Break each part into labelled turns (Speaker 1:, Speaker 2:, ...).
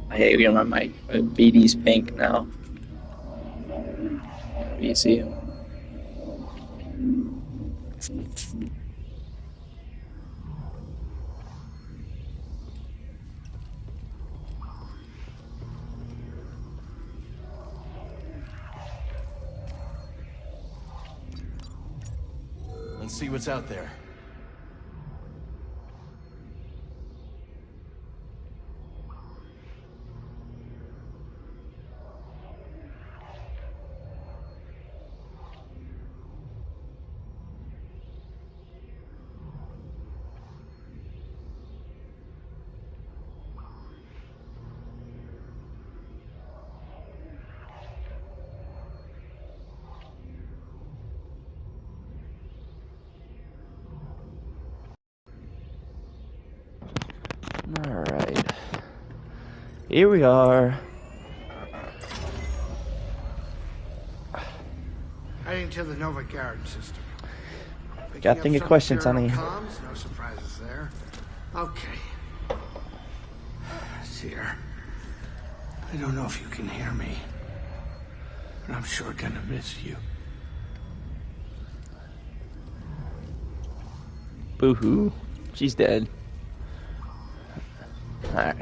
Speaker 1: I hate when my BD's pink now. You see him?
Speaker 2: Let's see what's out there.
Speaker 3: Alright. Here we are.
Speaker 4: Heading to the Nova Guard system.
Speaker 3: Got thinking questions, honey.
Speaker 4: Comms, no surprises there. Okay. Seer. I don't know if you can hear me, but I'm sure gonna miss you.
Speaker 3: Boo-hoo. She's dead. Alright.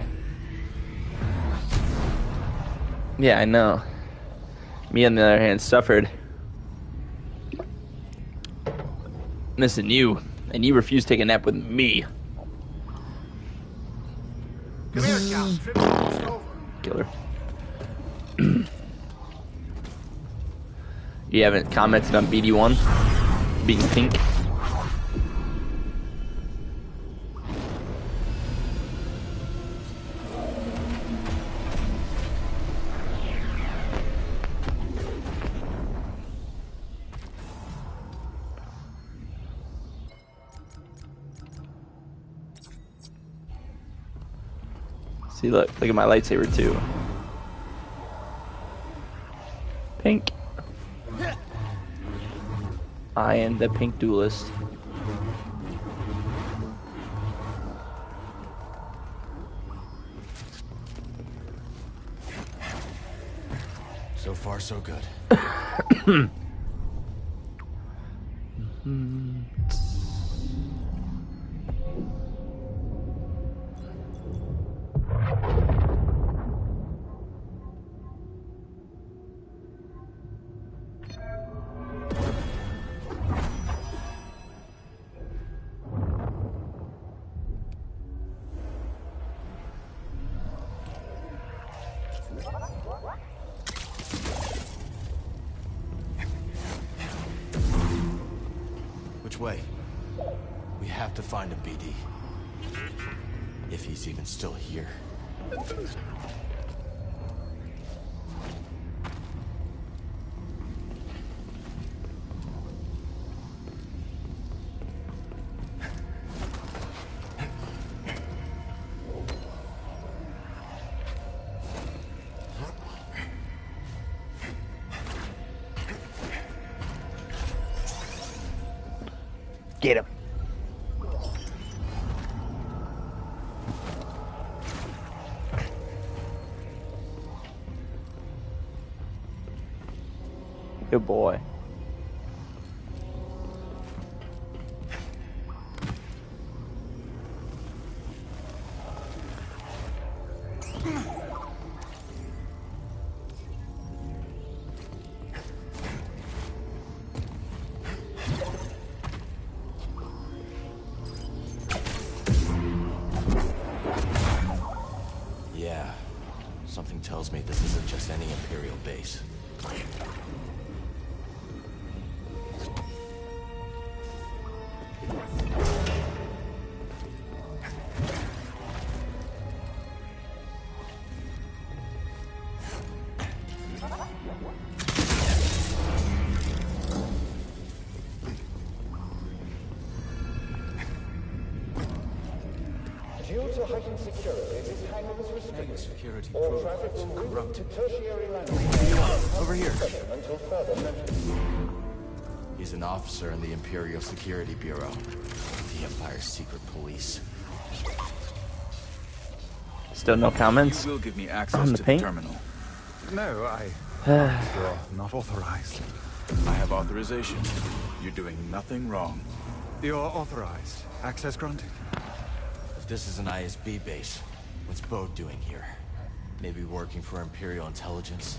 Speaker 3: Yeah, I know. Me, on the other hand, suffered. Missing you. And you refused to take a nap with me.
Speaker 4: Come here, Cal. Tribute is over.
Speaker 3: Killer. You haven't commented on BD1 being pink? See, look at my lightsaber too. Pink. I am the pink duelist.
Speaker 2: So far, so good. Which way? We have to find a BD. If he's even still here.
Speaker 3: Get him. Good boy.
Speaker 2: Yeah. Something tells me this isn't just any Imperial base.
Speaker 5: Due to heightened security, this hangar is restricted.
Speaker 2: Security
Speaker 5: All traffic will move to tertiary landing
Speaker 2: Over here.
Speaker 5: until further notice.
Speaker 2: He's an officer in the Imperial Security Bureau. The Empire's secret police.
Speaker 3: Still no comments
Speaker 6: You will give me
Speaker 3: on
Speaker 6: access
Speaker 3: the
Speaker 6: to the
Speaker 3: paint?
Speaker 6: terminal.
Speaker 7: No, you're not authorized.
Speaker 6: I have authorization. You're doing nothing wrong.
Speaker 7: You're authorized. Access granted.
Speaker 2: If this is an ISB base, what's Bode doing here? Maybe working for Imperial Intelligence?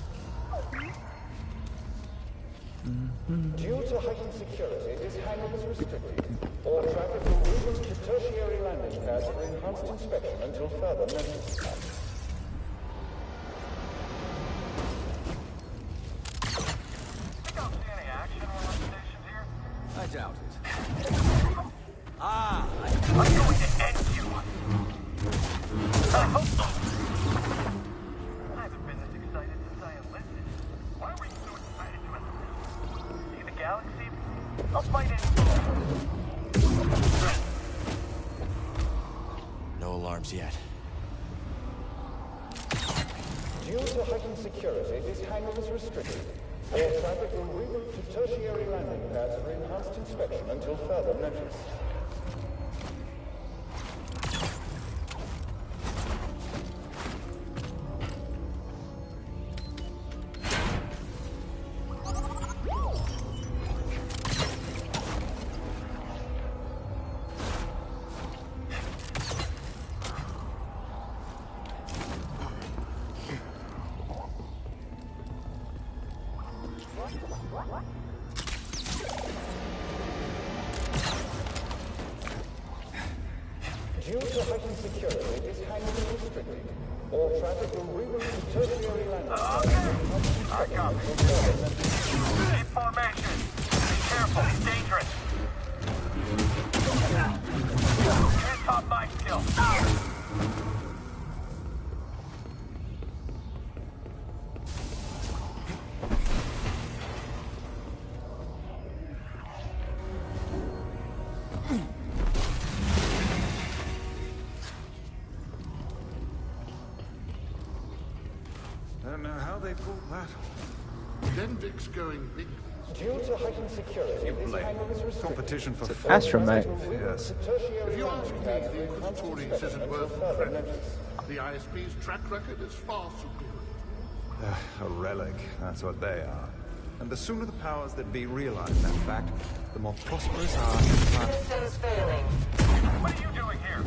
Speaker 5: Due to heightened security, this hangar is restricted. All traffic will reroute to tertiary landing pads for enhanced inspection until further notice.
Speaker 2: I doubt it.
Speaker 8: I'm going to end you. I hope so. I haven't been as excited since I enlisted. Why were you so excited to enlist? See the galaxy? I'll fight it.
Speaker 2: No alarms yet.
Speaker 5: Due to heightened security, this hangar is restricted. All traffic will reroute to tertiary landing pads for enhanced inspection until further notice. Due to heightened security, this hangar is restricted. All traffic will reroute to tertiary landing pads.
Speaker 8: I got it. Keep formation. Be careful. It's dangerous. Here's top mind skill.
Speaker 7: I don't know how they pulled that off.
Speaker 4: Denvik's going big.
Speaker 5: Due to heightened security, this hangar is restricted.
Speaker 7: Competition for
Speaker 3: astromech.
Speaker 7: Yes.
Speaker 4: If you ask me, the Inquisitorius isn't worth the credit. The ISP's track record is far superior.
Speaker 7: A relic, that's what they are. And the sooner the powers that be realize that fact, the more prosperous our empire.
Speaker 9: Systems failing.
Speaker 8: What are you doing here?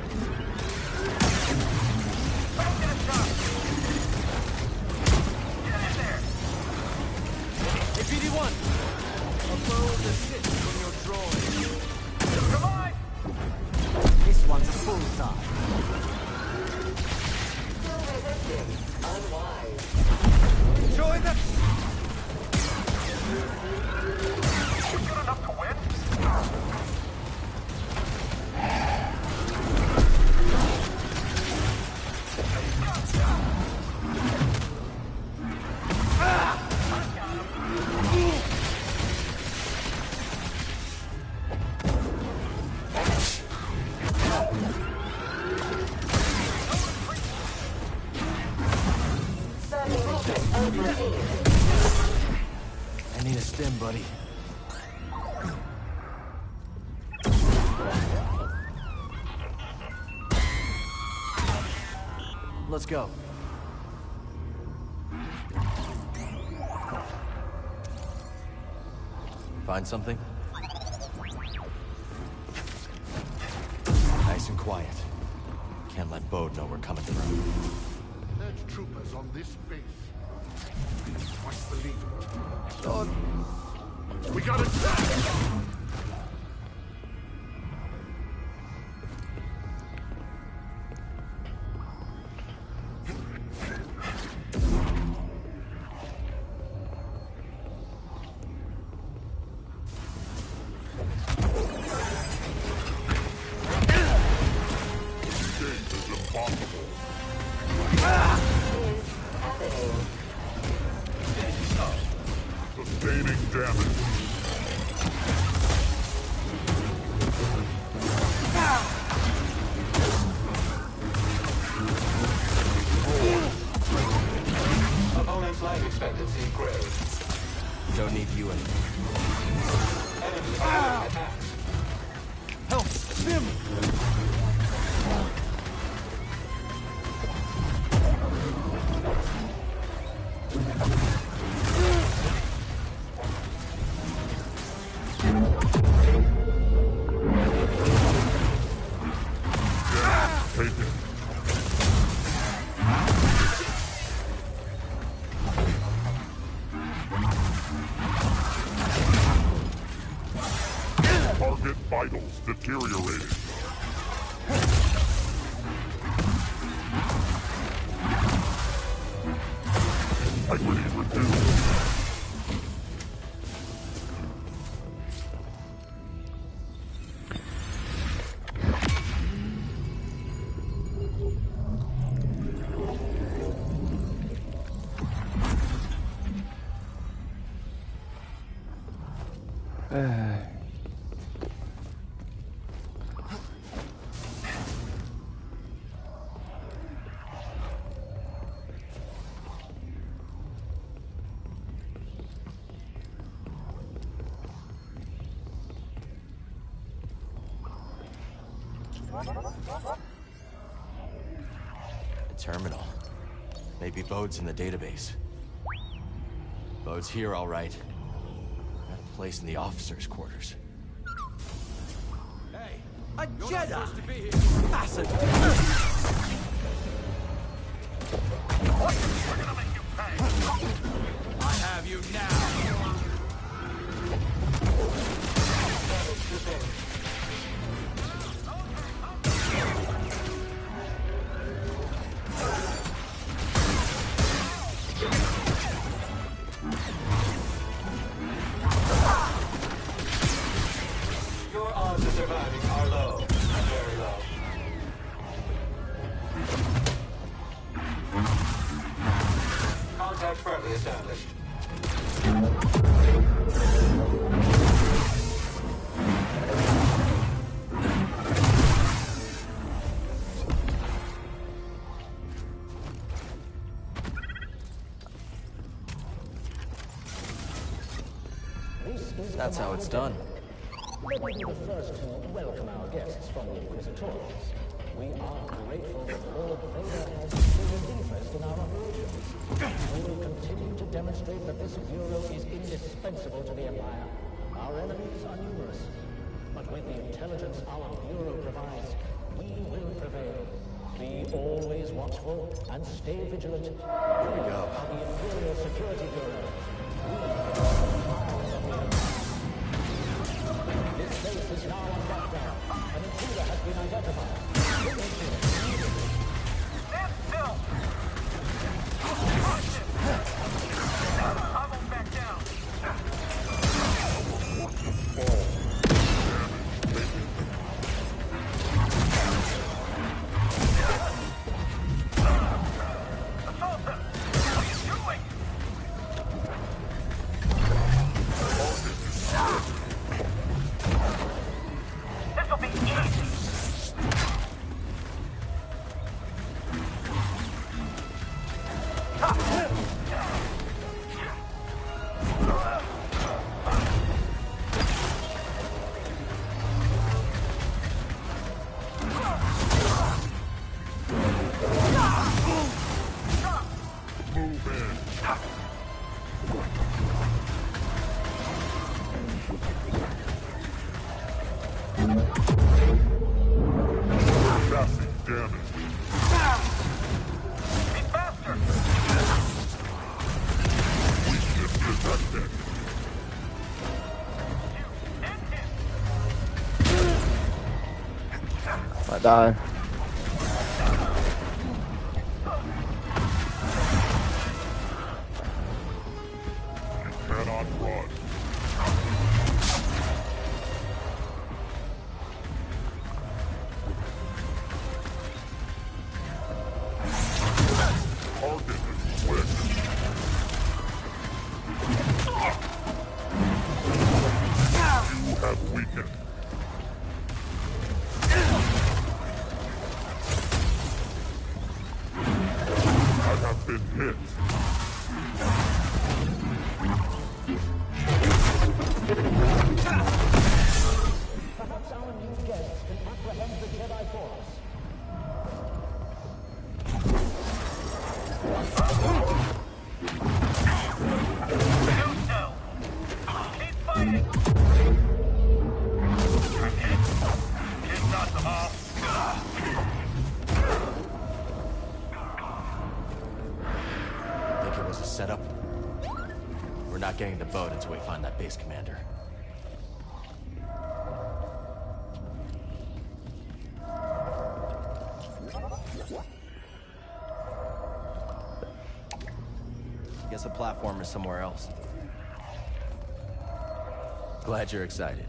Speaker 8: Don't get a shot. Get in there.
Speaker 2: Hey, BD-1! Upload the shit from your droid.
Speaker 8: Survive.
Speaker 2: This one's a bullseye.
Speaker 9: Still resisting. Unwise.
Speaker 2: Join the...
Speaker 8: You good enough to win?
Speaker 9: Sudden movement overseen.
Speaker 2: I need a stim, buddy. Let's go. Find something? Nice and quiet. Can't let Bode know we're coming through.
Speaker 4: There's troopers on this base. Quite believe it.
Speaker 2: Lord.
Speaker 4: We got it! Sustaining damage. Target vitals deteriorating. Integrity reduced.
Speaker 2: The terminal. Maybe Bode's in the database. Bode's here, all right. That place in the officers' quarters. Hey, a Jedi! Supposed to be here. Acid!
Speaker 8: We're gonna make you pay.
Speaker 2: I have you now!
Speaker 5: Your odds of surviving are low. Very low. Contact firmly established.
Speaker 2: That's how it's done.
Speaker 5: Let me be the first to welcome our guests from the Inquisitorials. We are grateful that Lord Vader has shown interest in our operations. We will continue to demonstrate that this Bureau is indispensable to the Empire. Our enemies are numerous, but with the intelligence our Bureau provides, we will prevail. Be always watchful and stay vigilant. Here
Speaker 2: we go.
Speaker 5: The Imperial Security Bureau. This place is now on lockdown. An intruder has been identified.
Speaker 8: Stand still! I won't back down. Assaulter! What are you doing? This'll be easy.
Speaker 4: Move in. Chassis damaged.
Speaker 8: Be faster!
Speaker 4: Weakness detected.
Speaker 3: I die.
Speaker 4: You cannot run. Target is quick. You have weakened. I have been hit.
Speaker 5: Perhaps our new guests can apprehend the Jedi Force.
Speaker 8: Do so! Keep fighting! Kid knocked them off.
Speaker 2: Think it was a setup? We're not getting to Bode until we find that base commander. us a platform or somewhere else. Glad you're excited.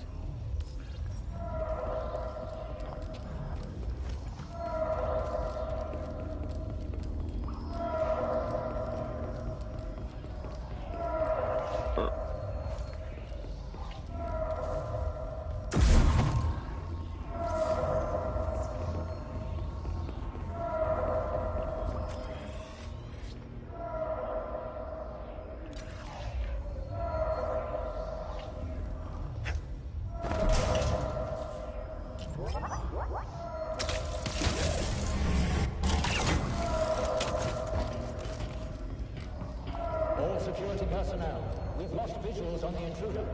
Speaker 5: All security personnel, we've lost visuals on the intruder.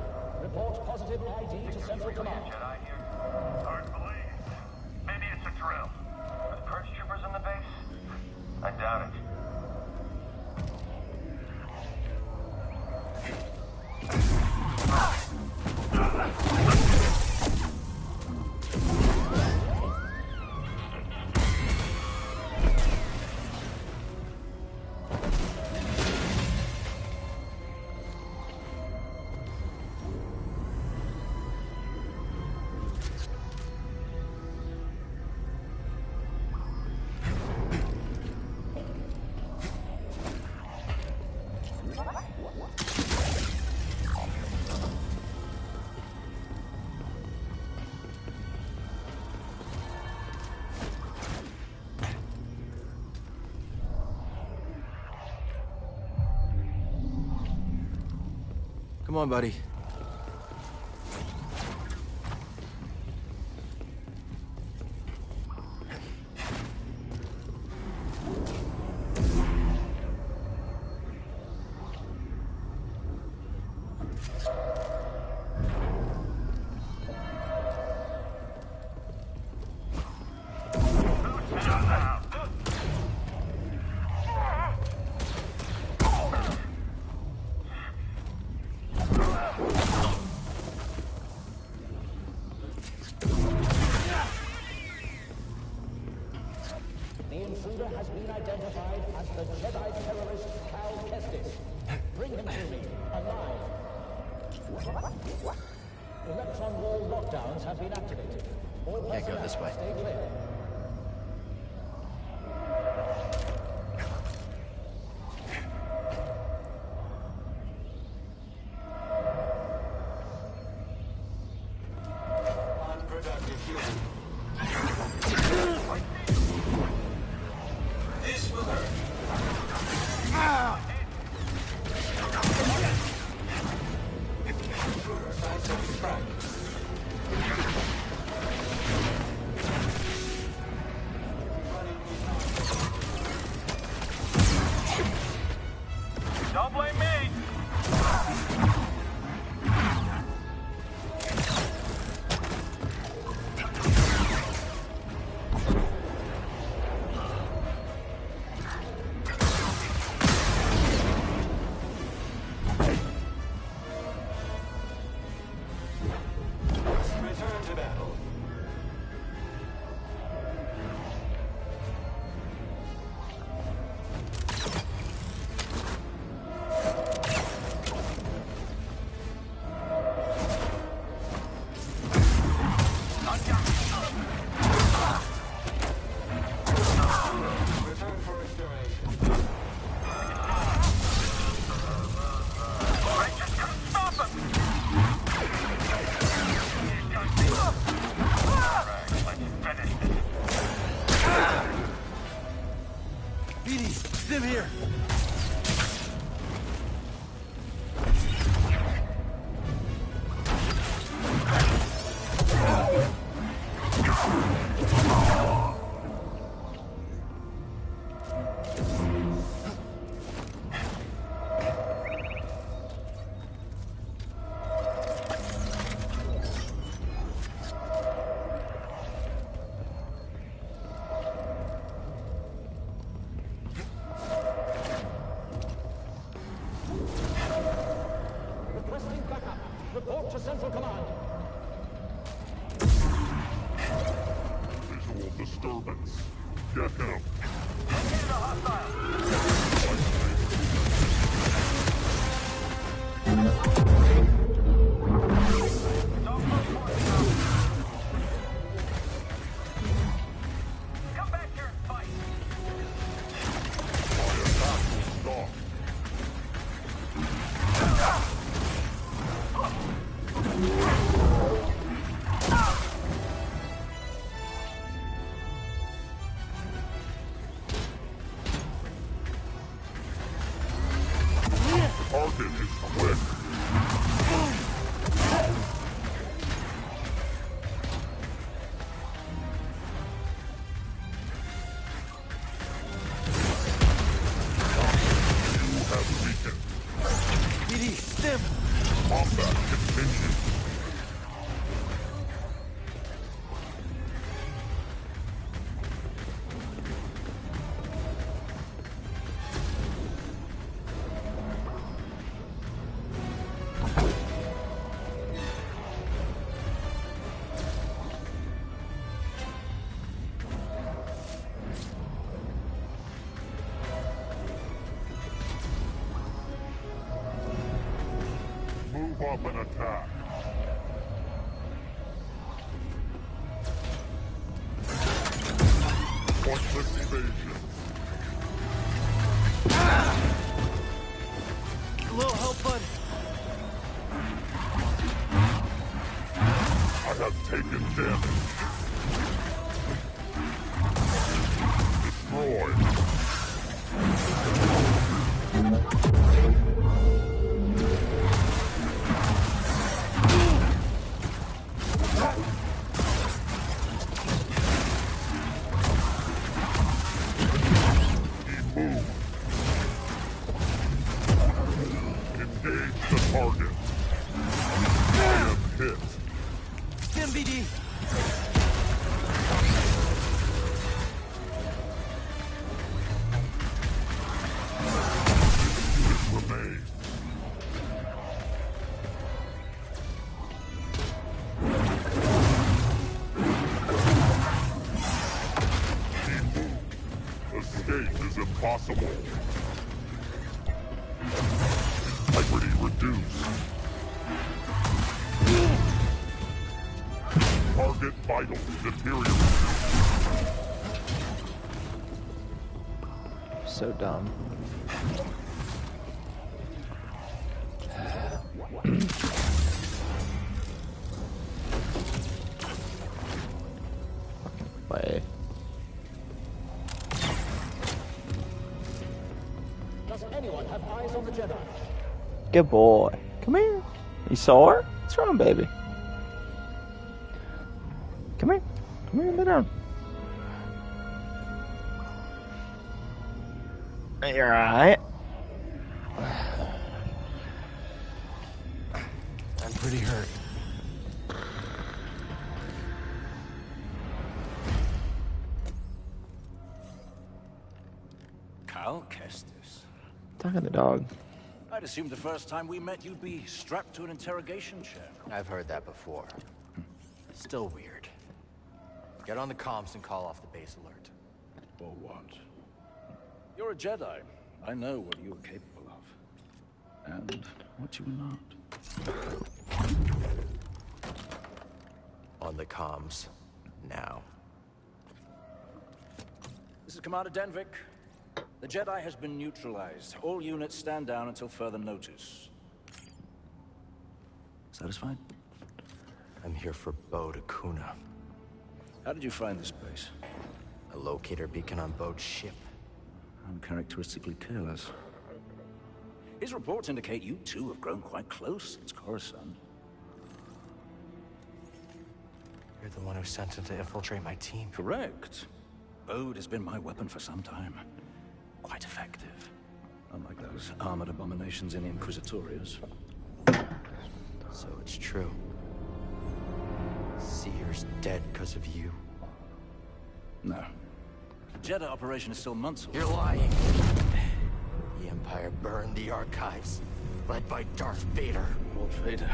Speaker 5: Report positive ID to Central Command.
Speaker 8: Jedi here? Hard to believe. Maybe it's a drill. Are the purge troopers in the base? I doubt it.
Speaker 2: Come on, buddy.
Speaker 5: The intruder has been identified as the Jedi terrorist Cal Kestis. Bring him to me, alive. Electron wall lockdowns have been activated. All
Speaker 2: Can't go this way.
Speaker 5: Stay clear.
Speaker 10: Unproductive human. This will hurt. Signs of strike.
Speaker 8: Don't blame me!
Speaker 10: Return to battle. Return for restoration.
Speaker 8: I just couldn't stop him! Alright, let's finish this.
Speaker 2: BD, Sim here.
Speaker 5: Requesting backup. Report to Central Command.
Speaker 4: Visual disturbance. Get help.
Speaker 8: Located a hostile.
Speaker 4: up an attack. Pointless evasion.
Speaker 2: A little help, bud.
Speaker 4: I have taken damage. Destroyed. Engage the target. I am hit.
Speaker 2: MVD.
Speaker 4: Remain. Escape is impossible. Integrity reduced. Target vitals deteriorate.
Speaker 3: So dumb. Way.
Speaker 5: Does anyone have eyes on the Jedi?
Speaker 3: Good boy. Come here. You saw her? What's wrong, baby? Come here. Come here, lay down. You're alright.
Speaker 2: I'm pretty hurt.
Speaker 11: Cal Kestis.
Speaker 3: Talking to the dog.
Speaker 11: I'd assumed the first time we met you'd be strapped to an interrogation chair.
Speaker 2: I've heard that before. Still weird. Get on the comms and call off the base alert.
Speaker 11: Or what? You're a Jedi. I know what you were capable of. And what you were not.
Speaker 2: On the comms. Now.
Speaker 11: This is Commander Denvik. The Jedi has been neutralized. All units stand down until further notice. Satisfied?
Speaker 2: I'm here for Bode Akuna.
Speaker 11: How did you find this place?
Speaker 2: A locator beacon on Bode's ship.
Speaker 11: Uncharacteristically careless. His reports indicate you two have grown quite close since Coruscant.
Speaker 2: You're the one who sent him to infiltrate my team.
Speaker 11: Correct. Bode has been my weapon for some time. Quite effective. Unlike those armored abominations in the Inquisitorius.
Speaker 2: So it's true. Seer's dead because of you.
Speaker 11: No. The Jedi operation is still months away.
Speaker 2: You're lying. The Empire burned the archives, led by Darth Vader.
Speaker 11: Lord Vader.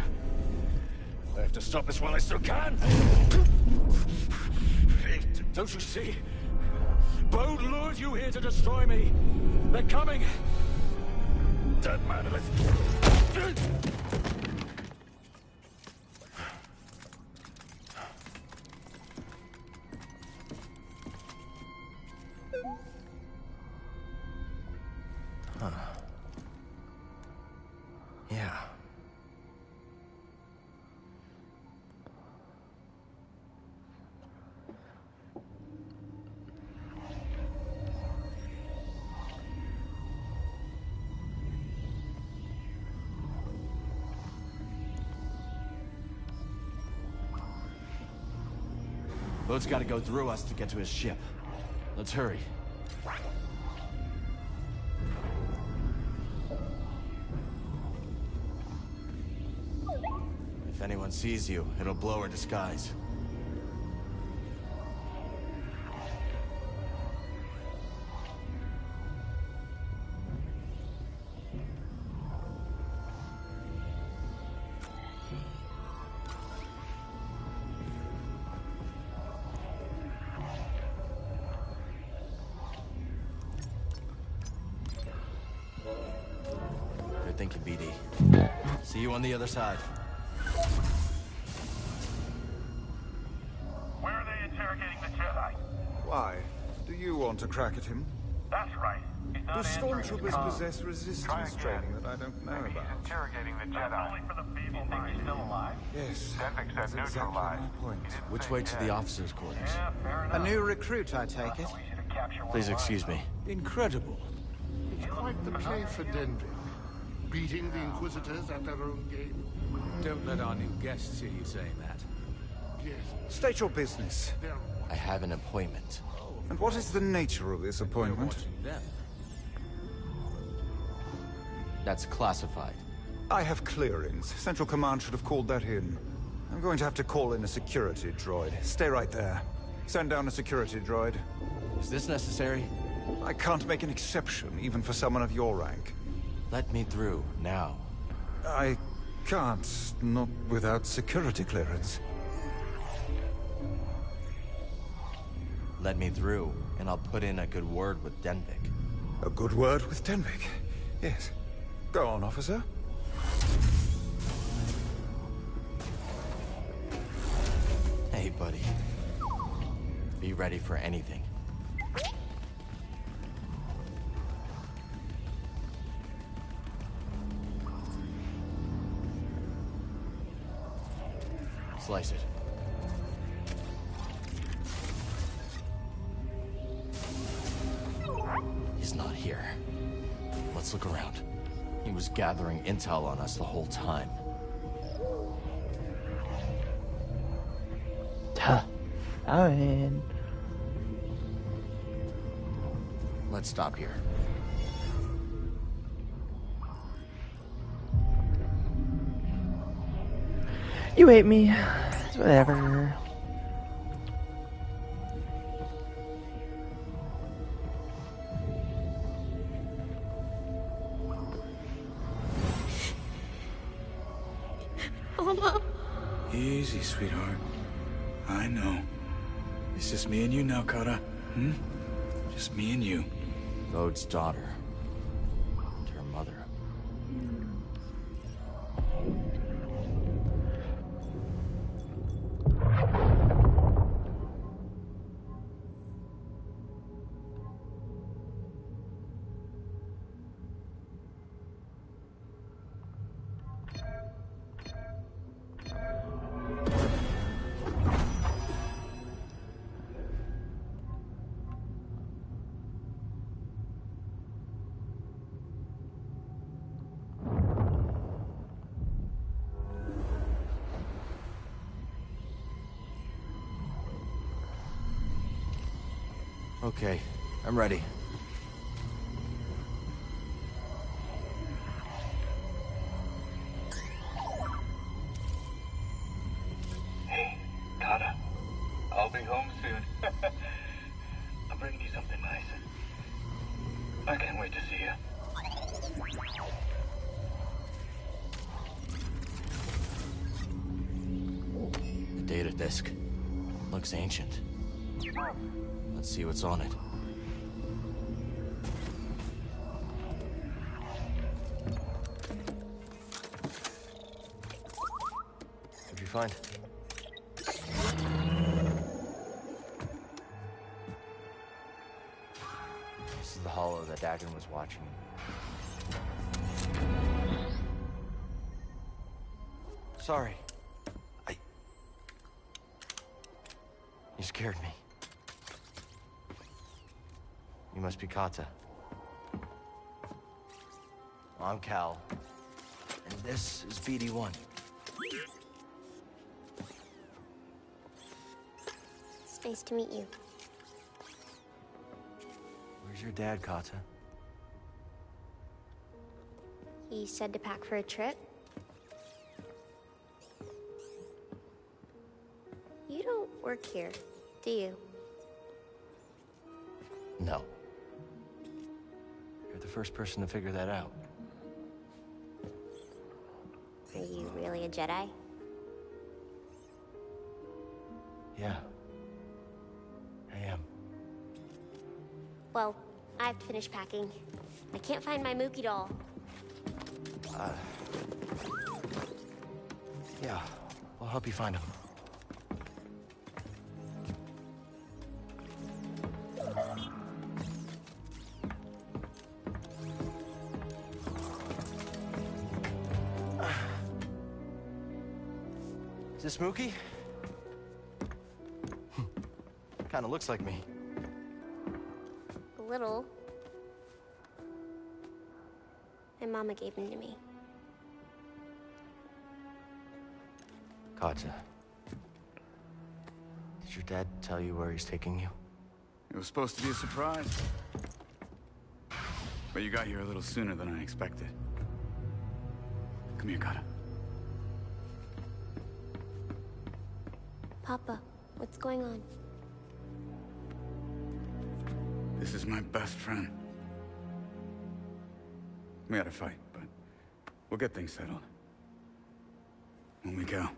Speaker 11: I have to stop this while I still can! Don't you see? Bode lured you here to destroy me! They're coming! Dead man, let's...
Speaker 2: Huh. Yeah. Bode's got to go through us to get to his ship. Let's hurry. If anyone sees you, it'll blow her disguise. Good thinking, BD. See you on the other side.
Speaker 8: Where are they interrogating the Jedi?
Speaker 7: Why? Do you want to crack at him?
Speaker 8: That's right. He's
Speaker 7: The
Speaker 8: not answering his
Speaker 7: stormtroopers
Speaker 8: calls.
Speaker 7: possess resistance
Speaker 8: Try again.
Speaker 7: training that I don't know
Speaker 8: Maybe
Speaker 7: about.
Speaker 8: he's interrogating the Jedi. That's only for the feeble minded. He's still alive?
Speaker 7: Yes,
Speaker 8: Denvik
Speaker 7: that's
Speaker 8: said
Speaker 7: exactly
Speaker 8: neutralize.
Speaker 7: my point.
Speaker 2: Which way to the officers' quarters?
Speaker 8: Yeah, fair enough.
Speaker 12: A new recruit, I take it.
Speaker 8: So easy to capture one
Speaker 2: Please
Speaker 8: alive,
Speaker 2: excuse me.
Speaker 6: Incredible.
Speaker 4: It's quite the play for Denvik. Beating the Inquisitors at their own game.
Speaker 6: Don't let our new guests hear you saying that.
Speaker 4: Yes,
Speaker 7: State your business.
Speaker 4: they're
Speaker 2: I have an appointment.
Speaker 7: And what is the nature of this
Speaker 6: We're
Speaker 7: appointment?
Speaker 6: watching them.
Speaker 2: That's classified.
Speaker 7: I have clearings. Central Command should have called that in. I'm going to have to call in a security droid. Stay right there. Send down a security droid.
Speaker 2: Is this necessary?
Speaker 7: I can't make an exception, even for someone of your rank.
Speaker 2: Let me through, now.
Speaker 7: I can't, not without security clearance.
Speaker 2: Let me through, and I'll put in a good word with Denvik.
Speaker 7: A good word with Denvik. Yes. Go on, officer.
Speaker 2: Hey, buddy. Be ready for anything. Slice it. He's not here. Let's look around. He was gathering intel on us the whole time.
Speaker 3: I'm in.
Speaker 2: Let's stop here.
Speaker 3: You hate me. It's whatever.
Speaker 9: Mama.
Speaker 6: Easy, sweetheart. I know. It's just me and you now, Kara. Hmm? Just me and you.
Speaker 2: Vode's daughter. And her mother. Okay, I'm ready.
Speaker 8: Hey, Kata. I'll be home soon. I'm bringing you something nice. I can't wait to see you.
Speaker 2: The data disk. Looks ancient. Let's see what's on it. What'd you find? This is the hollow that Dagon was watching. Sorry. You scared me. You must be Kata. I'm Cal. And this is BD-1.
Speaker 9: It's nice to meet you.
Speaker 2: Where's your dad, Kata?
Speaker 9: He said to pack for a trip. You don't work here, do you?
Speaker 2: No. You're the first person to figure that out.
Speaker 9: Are you really a Jedi?
Speaker 2: Yeah. I am.
Speaker 9: Well, I have to finish packing. I can't find my Mookie doll.
Speaker 2: Yeah, I'll help you find him. Is this Mookie? Kinda looks like me.
Speaker 9: A little. My mama gave him to me.
Speaker 2: Katja. Did your dad tell you where he's taking you?
Speaker 6: It was supposed to be a surprise. But you got here a little sooner than I expected. Come here, Kata.
Speaker 9: Papa, what's going on?
Speaker 6: This is my best friend. We had a fight, but we'll get things settled. When we go.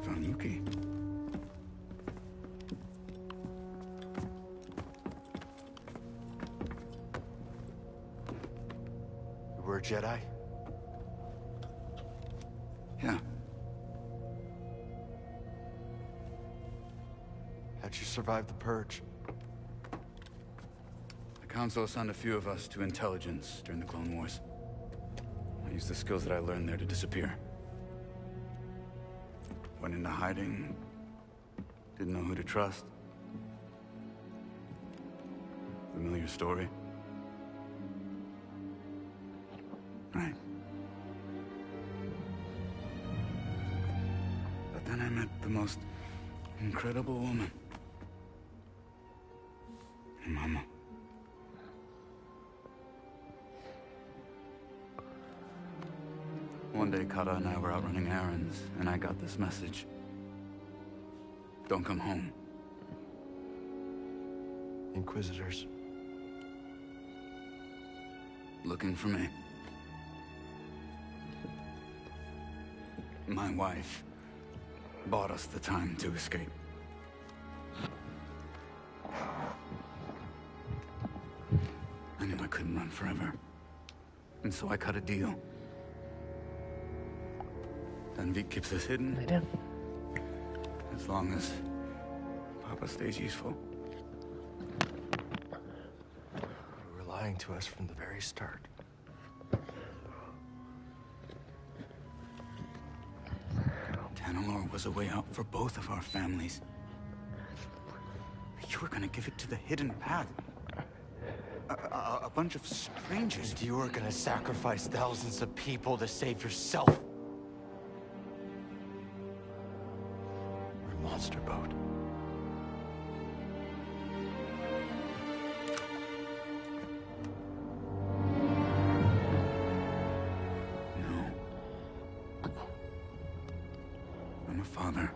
Speaker 6: Found Yuki.
Speaker 2: You were a Jedi?
Speaker 6: Yeah.
Speaker 2: How'd you survive the Purge?
Speaker 6: The Council assigned a few of us to intelligence during the Clone Wars. I used the skills that I learned there to disappear. Went into hiding. Didn't know who to trust. Familiar story? Right. But then I met the most incredible woman. Your mama. One day, Kata and I were out running errands, and I got this message. Don't come home.
Speaker 2: Inquisitors.
Speaker 6: Looking for me. My wife bought us the time to escape. I knew I couldn't run forever. And so I cut a deal. Danvik keeps us hidden.
Speaker 3: I do.
Speaker 6: As long as Papa stays useful.
Speaker 2: You were lying to us from the very start.
Speaker 6: Tanalor was a way out for both of our families. You were gonna give it to the hidden path. A bunch of strangers.
Speaker 2: And you were gonna sacrifice thousands of people to save yourself. We're a monster boat.
Speaker 6: No. I'm a father.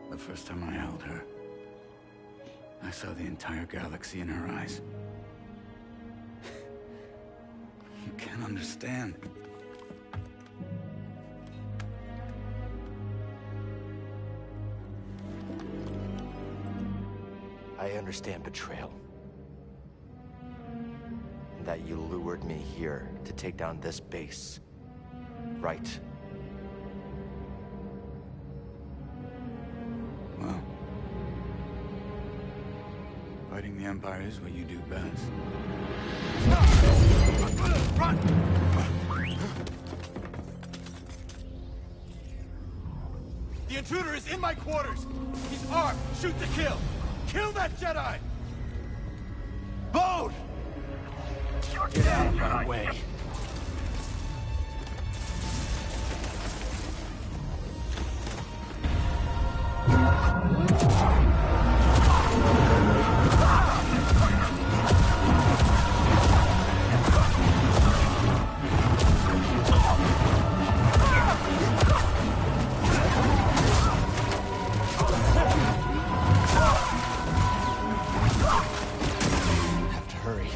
Speaker 6: The first time I held her, I saw the entire galaxy in her eyes. You can't understand.
Speaker 2: I understand betrayal. And that you lured me here to take down this base. Right?
Speaker 6: Well, fighting the Empire is what you do best. Run!
Speaker 11: The intruder is in my quarters! He's armed! Shoot to kill! Kill that Jedi! Bode! Get out of my way!
Speaker 2: Have to hurry.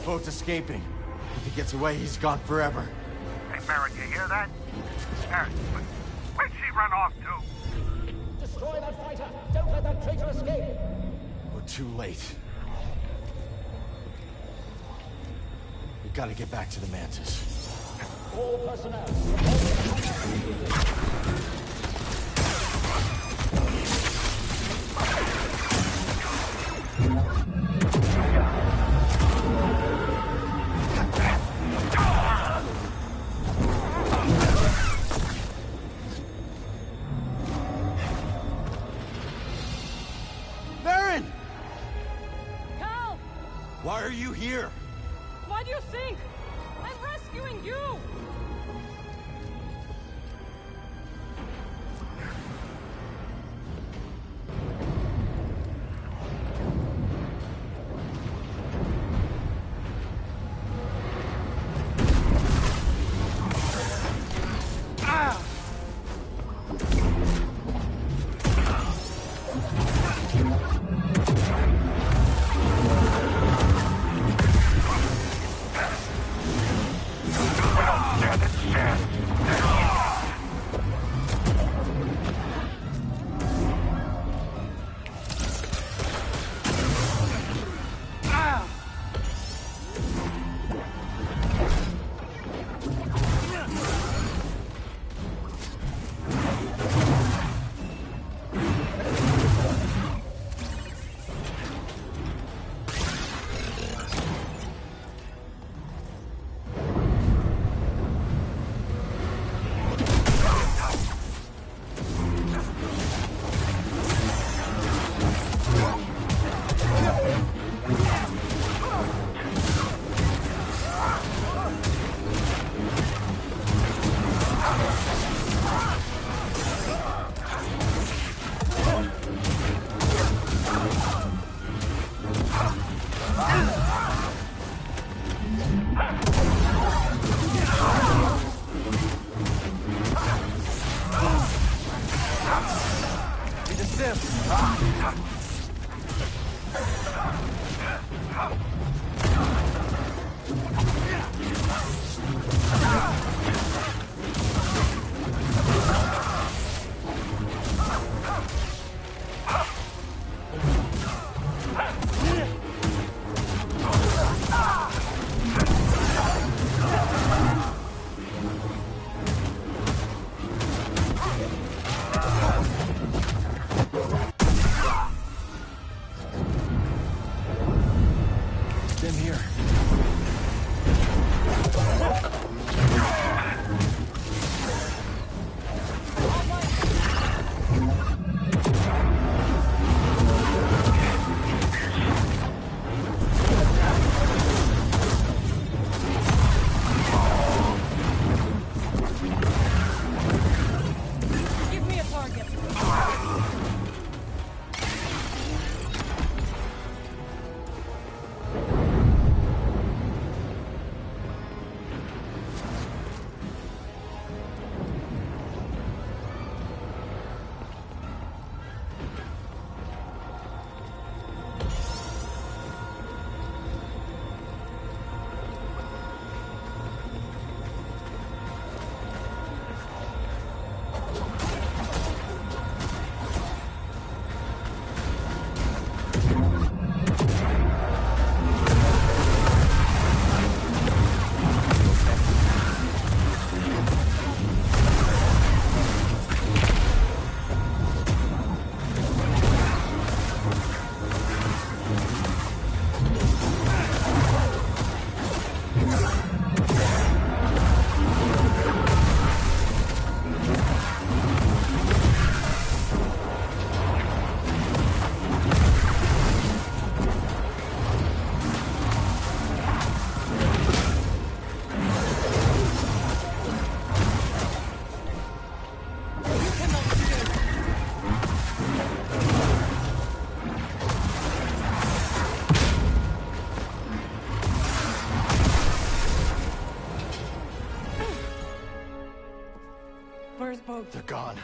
Speaker 2: boat's escaping. If he gets away, he's gone forever.
Speaker 8: Hey, Merritt, you hear that? Merritt, where'd she run off to?
Speaker 5: Destroy that fighter! Don't let that traitor escape!
Speaker 2: We're too late. We gotta get back to the Mantis.
Speaker 5: All personnel.
Speaker 2: Baron!
Speaker 12: Cal!
Speaker 2: Why are you here?
Speaker 12: Why do you think? I'm rescuing you! Where's Bo?
Speaker 2: They're gone.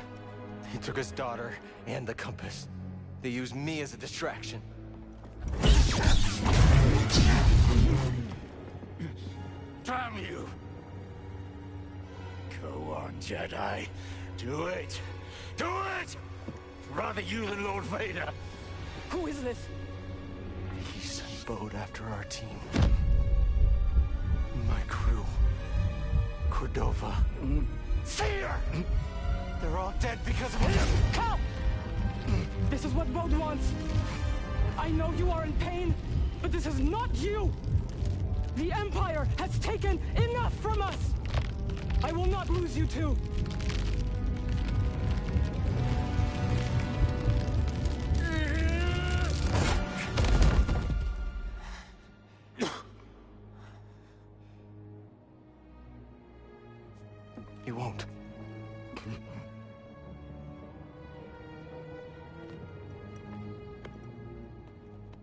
Speaker 2: He took his daughter and the compass. They used me as a distraction.
Speaker 11: Damn you! Go on, Jedi. Do it! Do it! Rather you than Lord Vader.
Speaker 12: Who is this?
Speaker 2: He sent Bode after our team. My crew. Cordova.
Speaker 11: Fear! They're all dead because of him!
Speaker 12: Cal! This is what Bode wants. I know you are in pain, but this is not you! The Empire has taken enough from us! I will not lose you two!
Speaker 2: He won't.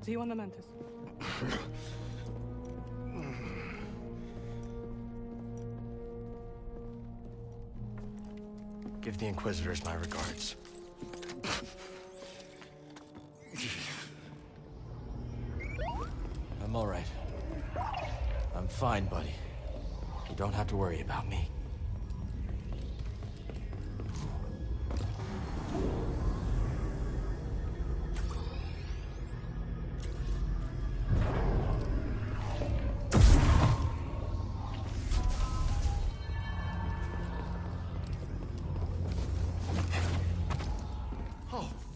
Speaker 12: See you on the Mantis.
Speaker 2: Give the Inquisitors my regards. I'm all right. I'm fine, buddy. You don't have to worry about me.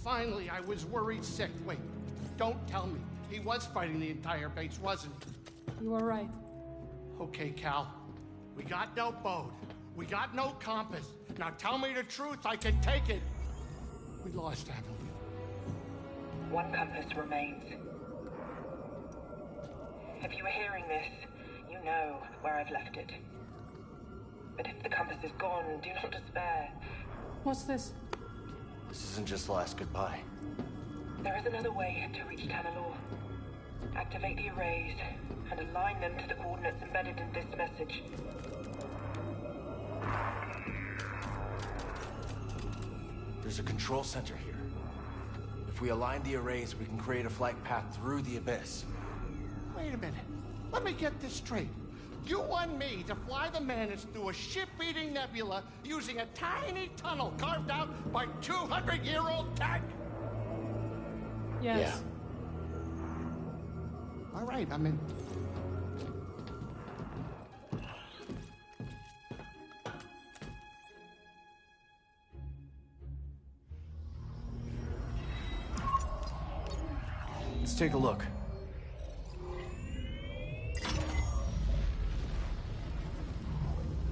Speaker 4: Finally, I was worried sick. Wait, don't tell me. He was fighting the entire base, wasn't he?
Speaker 12: You are right.
Speaker 4: Okay, Cal. We got no boat. We got no compass. Now tell me the truth, I can take it. We lost, haven't we?
Speaker 13: One compass remains. If you are hearing this, you know where I've left it. But if the compass is gone, do not despair.
Speaker 12: What's this?
Speaker 2: This isn't just the last goodbye.
Speaker 13: There is another way to reach Tanalor. Activate the arrays and align them to the coordinates embedded in this message.
Speaker 2: There's a control center here. If we align the arrays, we can create a flight path through the abyss.
Speaker 4: Wait a minute. Let me get this straight. You want me to fly the Mantis through a ship-eating nebula using a tiny tunnel carved out by 200-year-old tech?
Speaker 12: Yes.
Speaker 2: Yeah.
Speaker 4: All right, I'm in.
Speaker 2: Let's take a look.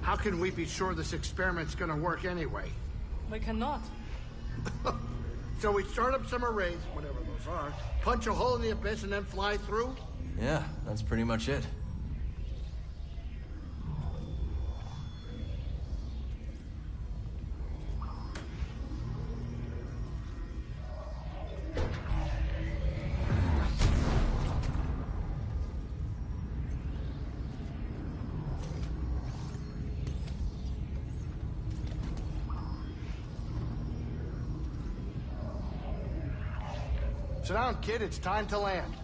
Speaker 4: How can we be sure this experiment's gonna work anyway?
Speaker 12: We cannot.
Speaker 4: So we start up some arrays, whatever those are, punch a hole in the abyss, and then fly through?
Speaker 2: Yeah, that's pretty much it.
Speaker 4: Sit down, kid. It's time to land.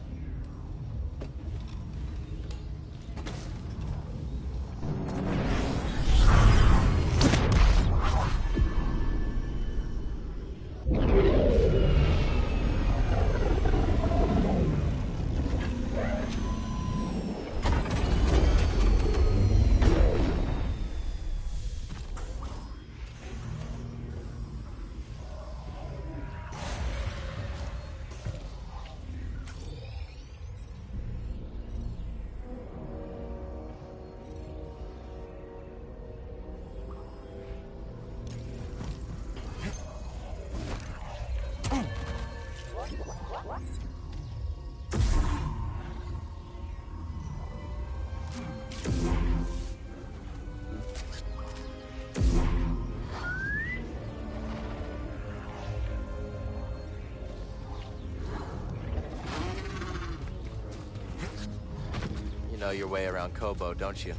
Speaker 2: You know your way around Kobo, don't you?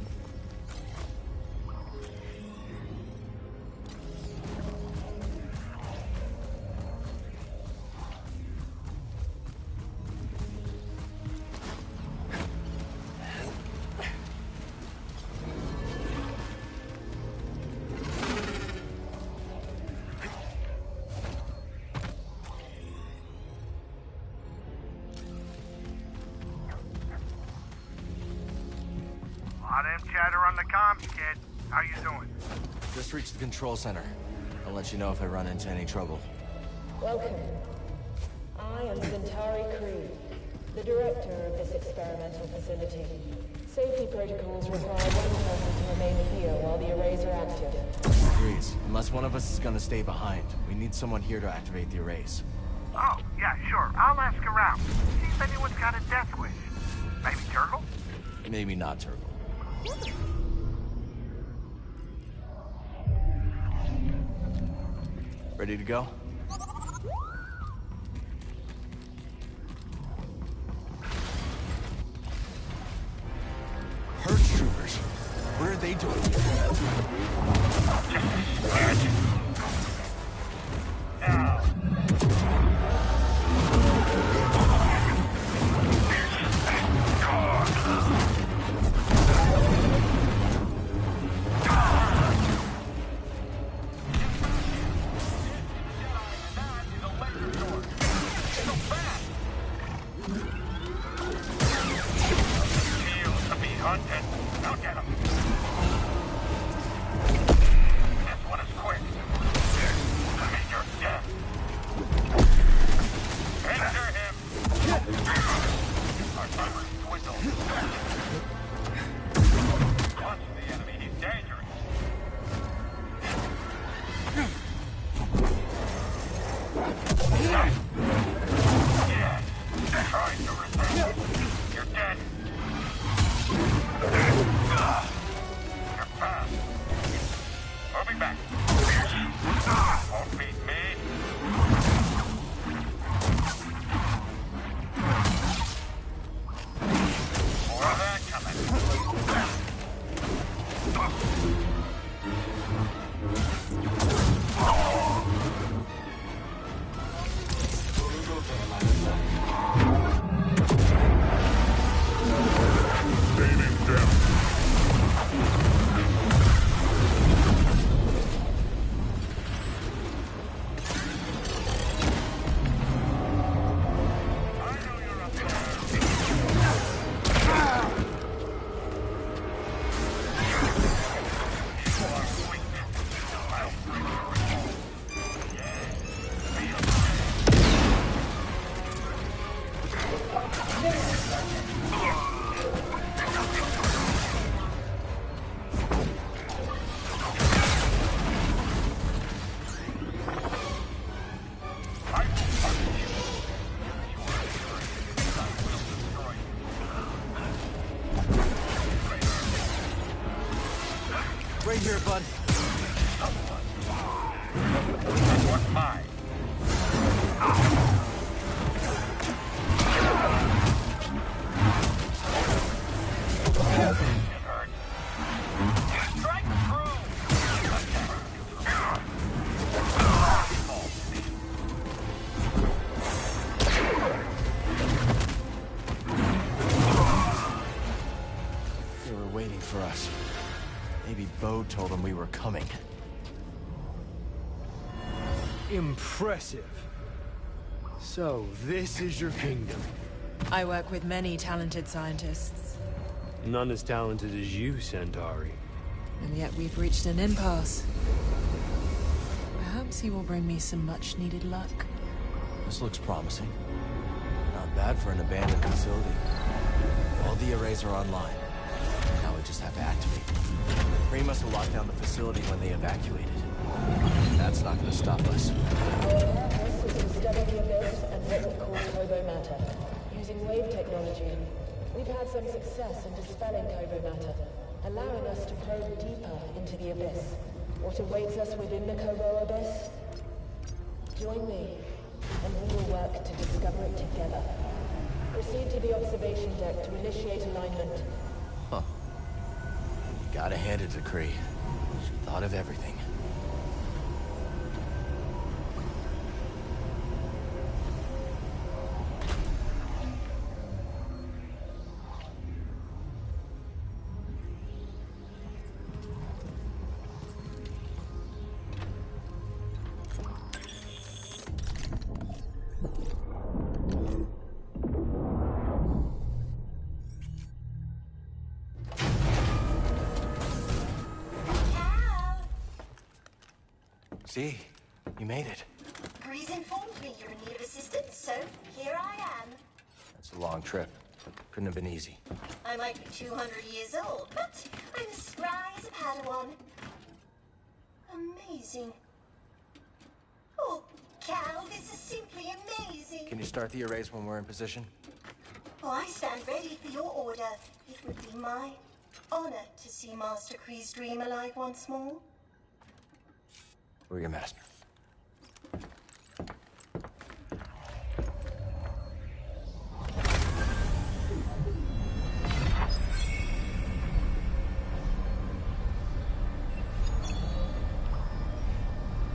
Speaker 8: Lot of chatter on the comms, kid. How you doing?
Speaker 2: Just reached the control center. I'll let you know if I run into any trouble.
Speaker 13: Welcome. I am Centauri Creed, the director of this experimental facility. Safety protocols require one person to remain here while the arrays are active.
Speaker 2: Agrees. Unless one of us is gonna stay behind, we need someone here to activate the arrays.
Speaker 8: Oh, yeah, sure. I'll ask around. See if anyone's got a death wish. Maybe Turtle?
Speaker 2: Maybe not Turtle. Ready to go? Herd troopers. What are they doing right here, bud.
Speaker 8: What's mine? Strike through!
Speaker 2: They were waiting for us. Maybe Bode told them we were coming.
Speaker 14: Impressive. So, this is your kingdom.
Speaker 15: I work with many talented scientists.
Speaker 14: None as talented as you, Centauri.
Speaker 15: And yet we've reached an impasse. Perhaps he will bring me some much-needed luck.
Speaker 2: This looks promising. Not bad for an abandoned facility. All the arrays are online. Now we just have to activate them. Ray must have locked down the facility when they evacuated. That's not gonna stop us.
Speaker 13: Our purpose is to study the abyss and what we call Kobo matter. Using wave technology, we've had some success in dispelling Kobo matter, allowing us to probe deeper into the abyss. What awaits us within the Kobo abyss? Join me, and we will work to discover it together. Proceed to the observation deck to initiate alignment.
Speaker 2: Huh. Gotta hand it to Kree. She thought of everything. See, you made it.
Speaker 16: Grease informed me you're in need of assistance, so here I am.
Speaker 2: That's a long trip, but couldn't have been easy.
Speaker 16: I might be 200 years old, but I'm as spry as a Padawan. Amazing. Oh, Cal, this is simply amazing.
Speaker 2: Can you start the arrays when we're in position?
Speaker 16: Oh, I stand ready for your order. It would be my honor to see Master Kree's dream alive once more.
Speaker 2: We're your master.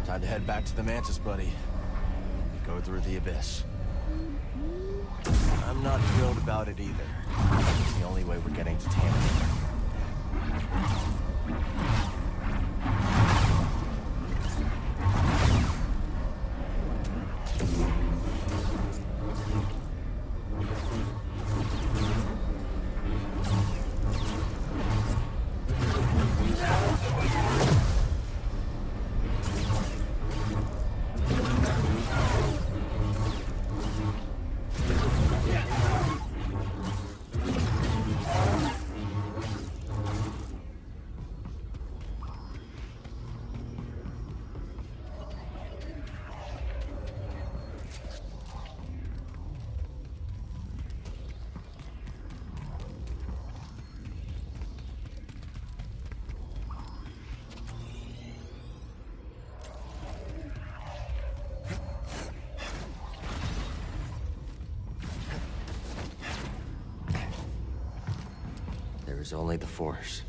Speaker 2: Time to head back to the Mantis, buddy. Go through the abyss. I'm not thrilled about it either. It's the only way we're getting to Tampa. There is only the Force.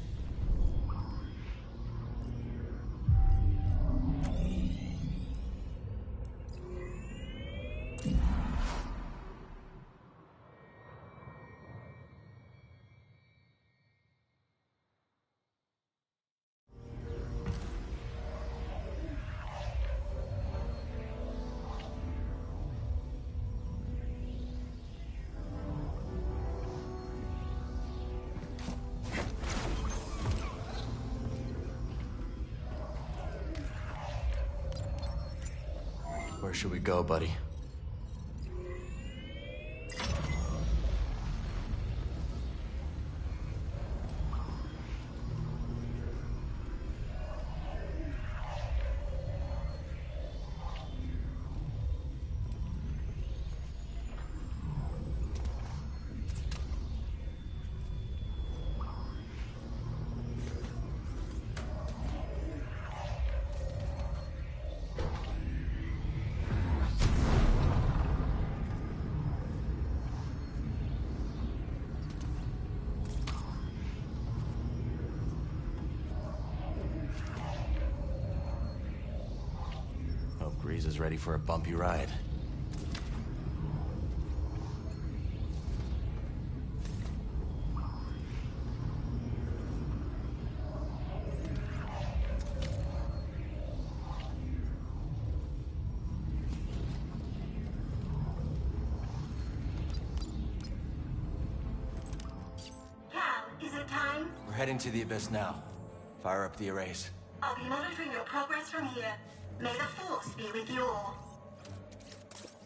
Speaker 2: Where should we go, buddy? Grease is ready for a bumpy ride.
Speaker 16: Cal, is it time?
Speaker 2: We're heading to the abyss now. Fire up the arrays.
Speaker 16: I'll be monitoring your progress from here. May the Force be with you all.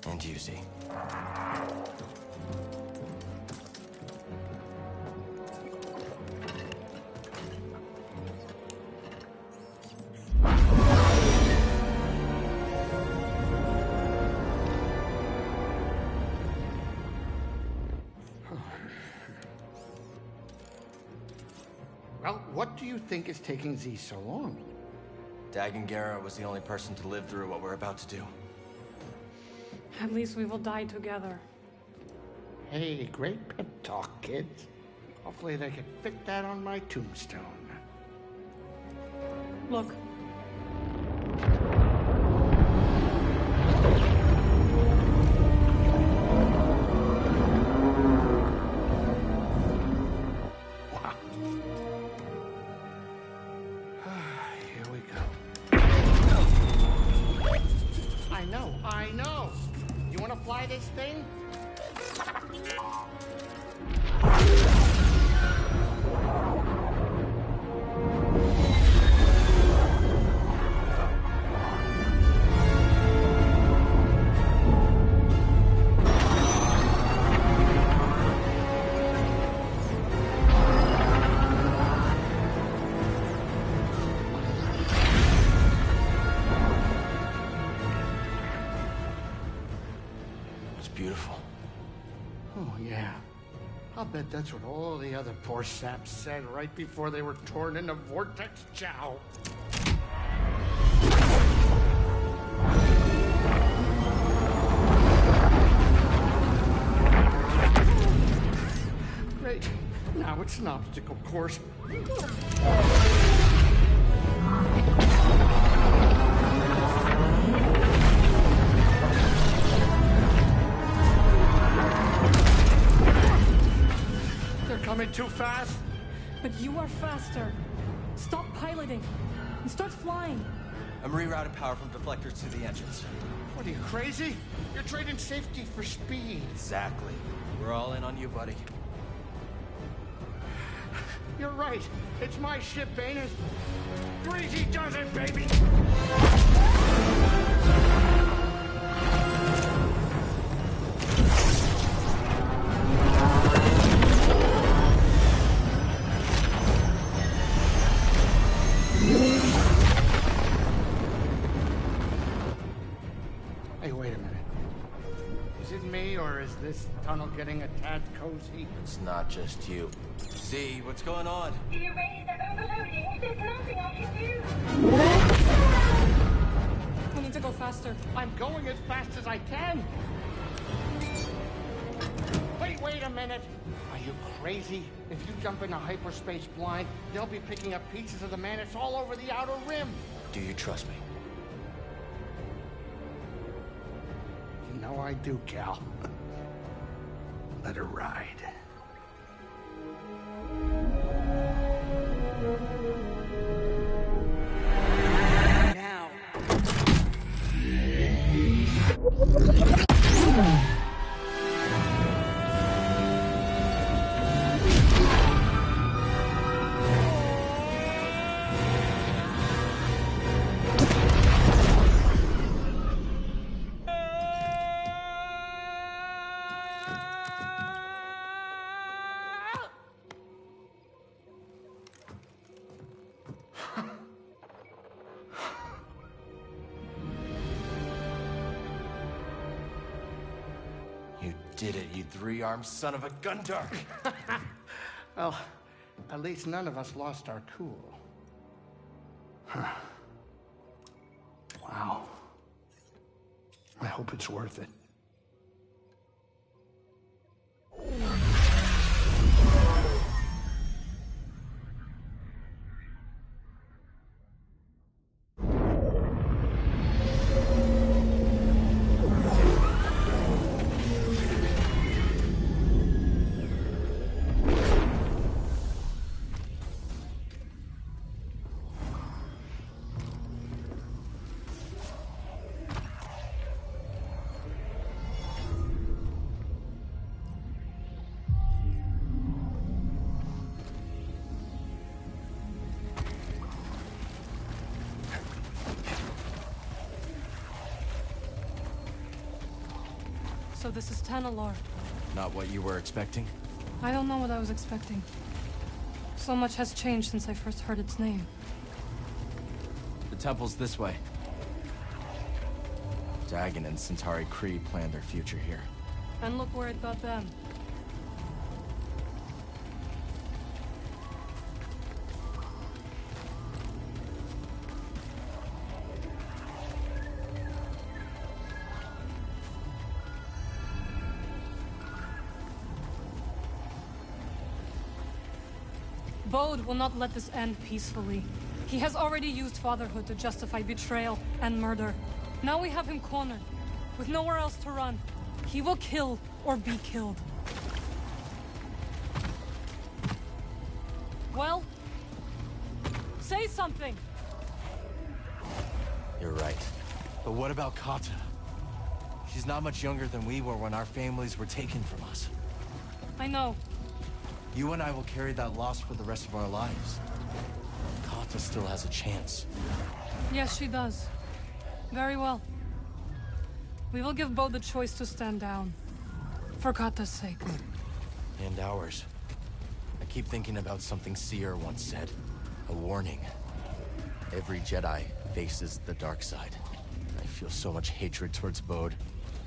Speaker 2: And you, Z.
Speaker 4: Well, what do you think is taking Z so long?
Speaker 2: Dagengara was the only person to live through what we're about to do.
Speaker 12: At least we will die together.
Speaker 4: Hey, great pep talk, kids. Hopefully they can fit that on my tombstone.
Speaker 12: Look.
Speaker 4: Wow. Here we go. I know. You want to fly this thing? Oh, yeah. I'll bet that's what all the other poor saps said right before they were torn into Vortex Chow. Great. Now it's an obstacle course. They're coming too fast.
Speaker 12: But you are faster. Stop piloting and start flying.
Speaker 2: I'm rerouting power from deflectors to the engines.
Speaker 4: What are you, crazy? You're trading safety for speed.
Speaker 2: Exactly. We're all in on you, buddy.
Speaker 4: You're right. It's my ship, ain't it? Breezy does it, baby! Hey, wait a minute. Is it me, or is this tunnel getting a tad cozy?
Speaker 2: It's not just you. Z, what's going on?
Speaker 16: The arrays are overloading. There's nothing I can do.
Speaker 12: We need to go faster.
Speaker 4: I'm going as fast as I can. Wait a minute. Are you crazy? If you jump into hyperspace blind, they'll be picking up pieces of the Mantis all over the outer rim.
Speaker 2: Do you trust me?
Speaker 4: You know I do, Cal. Let her ride.
Speaker 12: Now.
Speaker 2: You did it, you three-armed son of a gundark!
Speaker 4: Well, at least none of us lost our cool. Huh. Wow. I hope it's worth it.
Speaker 12: So this is Tanalor.
Speaker 2: Not what you were expecting?
Speaker 12: I don't know what I was expecting. So much has changed since I first heard its name.
Speaker 2: The temple's this way. Dagon and Centauri Kree planned their future here.
Speaker 12: And look where it got them. Bode will not let this end peacefully. He has already used fatherhood to justify betrayal and murder. Now we have him cornered, with nowhere else to run. He will kill or be killed. Well, say something!
Speaker 2: You're right. But what about Kata? She's not much younger than we were when our families were taken from us.
Speaker 12: I know.
Speaker 2: You and I will carry that loss for the rest of our lives. Kata still has a chance.
Speaker 12: Yes, she does. Very well. We will give Bode the choice to stand down. For Kata's sake.
Speaker 2: And ours. I keep thinking about something Seer once said. A warning. Every Jedi faces the dark side. I feel so much hatred towards Bode.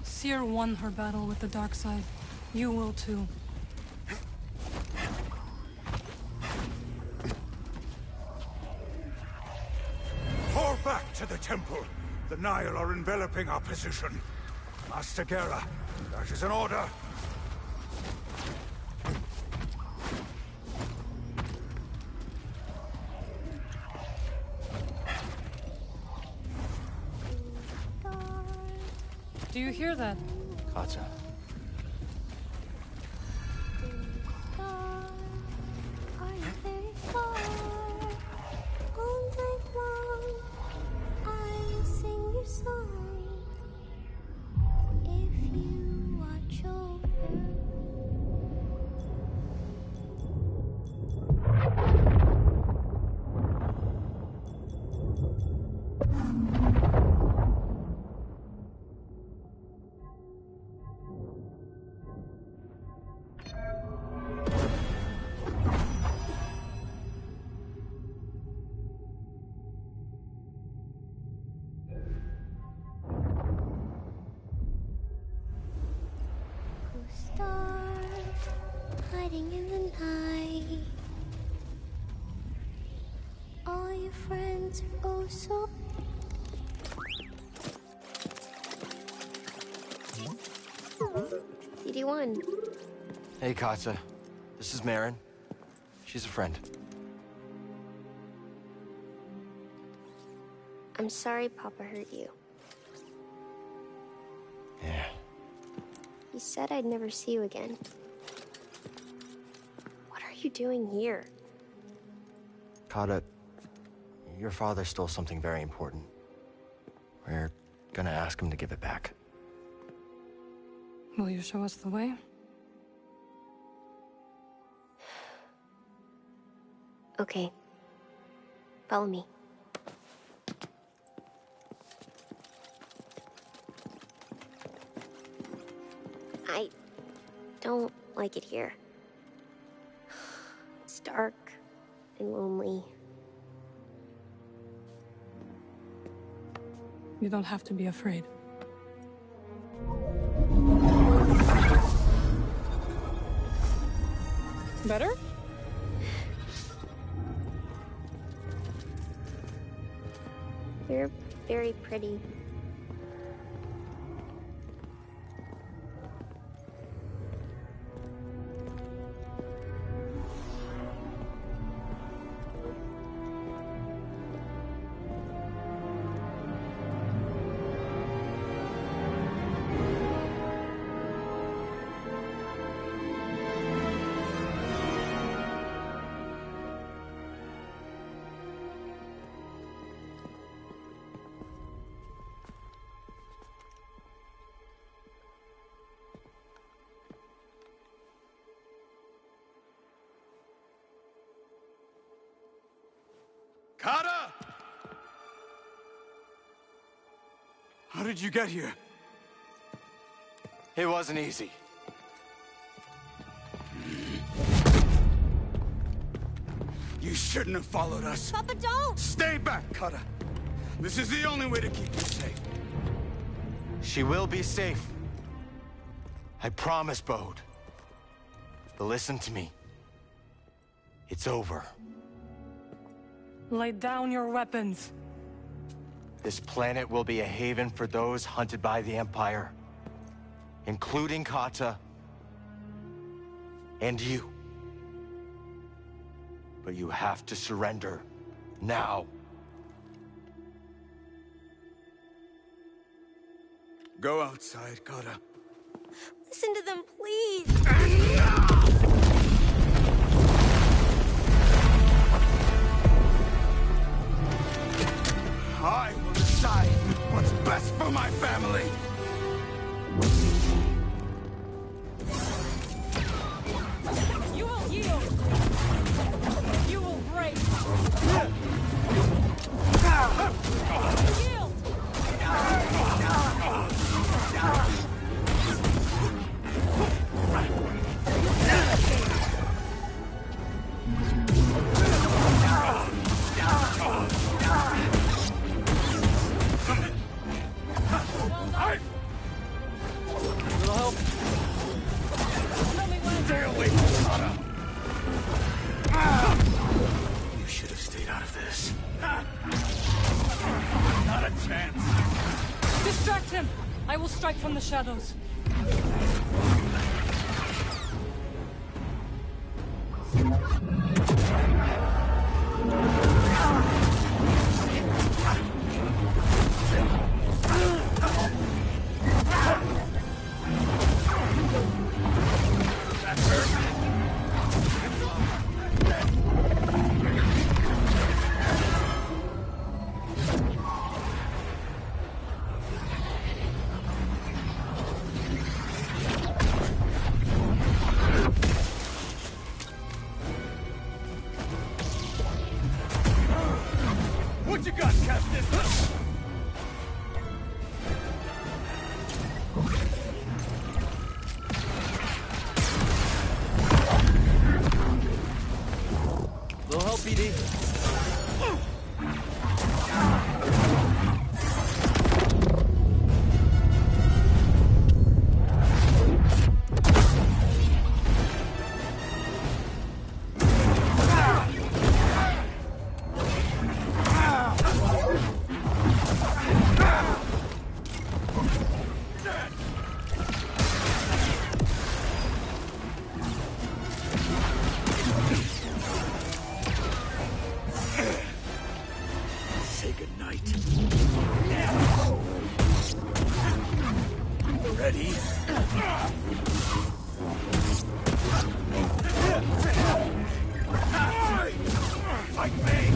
Speaker 12: Seer won her battle with the dark side. You will too.
Speaker 7: Fall back to the temple. The Nile are enveloping our position. Master Gera, that is an order.
Speaker 12: Do you hear that?
Speaker 2: Katja.
Speaker 9: Hiding in the night. All your friends are oh so. CD1.
Speaker 2: Hey, Katja. This is Marin. She's a friend.
Speaker 9: I'm sorry Papa hurt you.
Speaker 2: Yeah.
Speaker 9: He said I'd never see you again. What are you doing here?
Speaker 2: Katja, your father stole something very important. We're gonna ask him to give it back.
Speaker 12: Will you show us the way?
Speaker 9: Okay. Follow me. I don't like it here. It's dark and lonely.
Speaker 12: You don't have to be afraid. Better?
Speaker 9: You're very pretty.
Speaker 6: Carter! How did you get here?
Speaker 2: It wasn't easy.
Speaker 6: You shouldn't have followed us.
Speaker 9: Papa, don't!
Speaker 6: Stay back, Carter. This is the only way to keep you safe.
Speaker 2: She will be safe. I promise, Bode. But listen to me. It's over.
Speaker 12: Lay down your weapons.
Speaker 2: This planet will be a haven for those hunted by the Empire. Including Katja. And you. But you have to surrender. Now.
Speaker 6: Go outside, Carter.
Speaker 9: Listen to them, please!
Speaker 6: I will decide what's best for my family.
Speaker 12: You will yield. You will break. Yield. strike from the shadows.
Speaker 11: What you got, Castus?
Speaker 2: Little help, BD.
Speaker 11: Say goodnight. Ready? Fight me!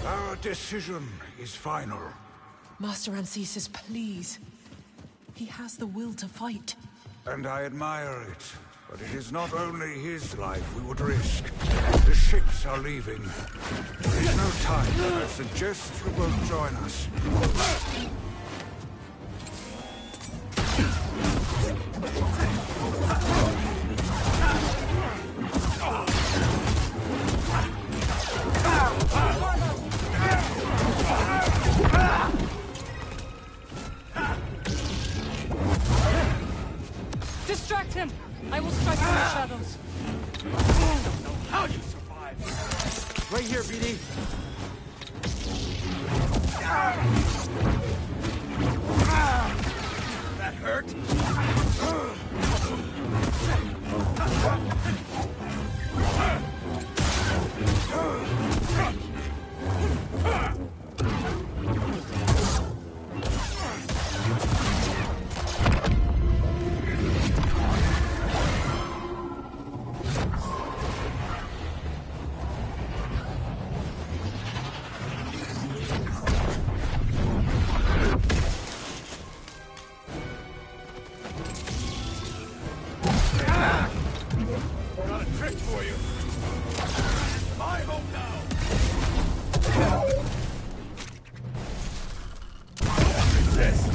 Speaker 6: Our decision is final.
Speaker 15: Master Ancesis, please. He has the will to fight.
Speaker 6: And I admire it. But it is not only his life we would risk. The ships are leaving. There is no time. I suggest you both join us.
Speaker 12: Distract him! I will strike from the shadows.
Speaker 11: I don't know how you survived.
Speaker 2: Right here, BD.
Speaker 11: That hurt? Got a trick for you. My home now. Resist.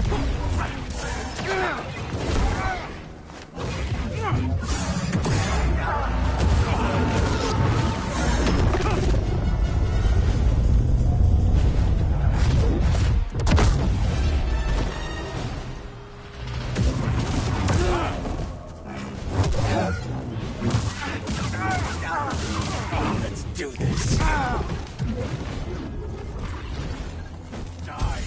Speaker 11: Let's do this. Die.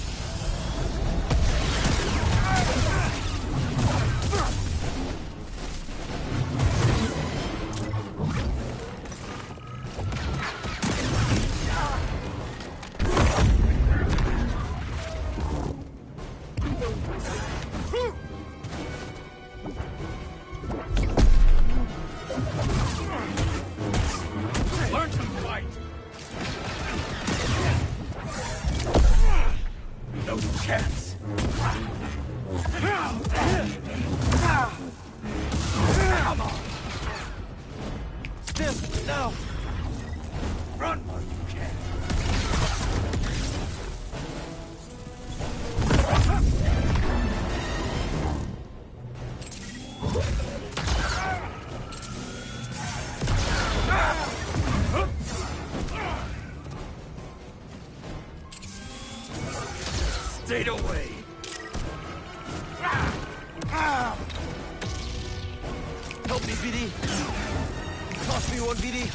Speaker 2: Come on! Still, no! Run while you can. Stayed away. Help me, BD. Toss me one, BD.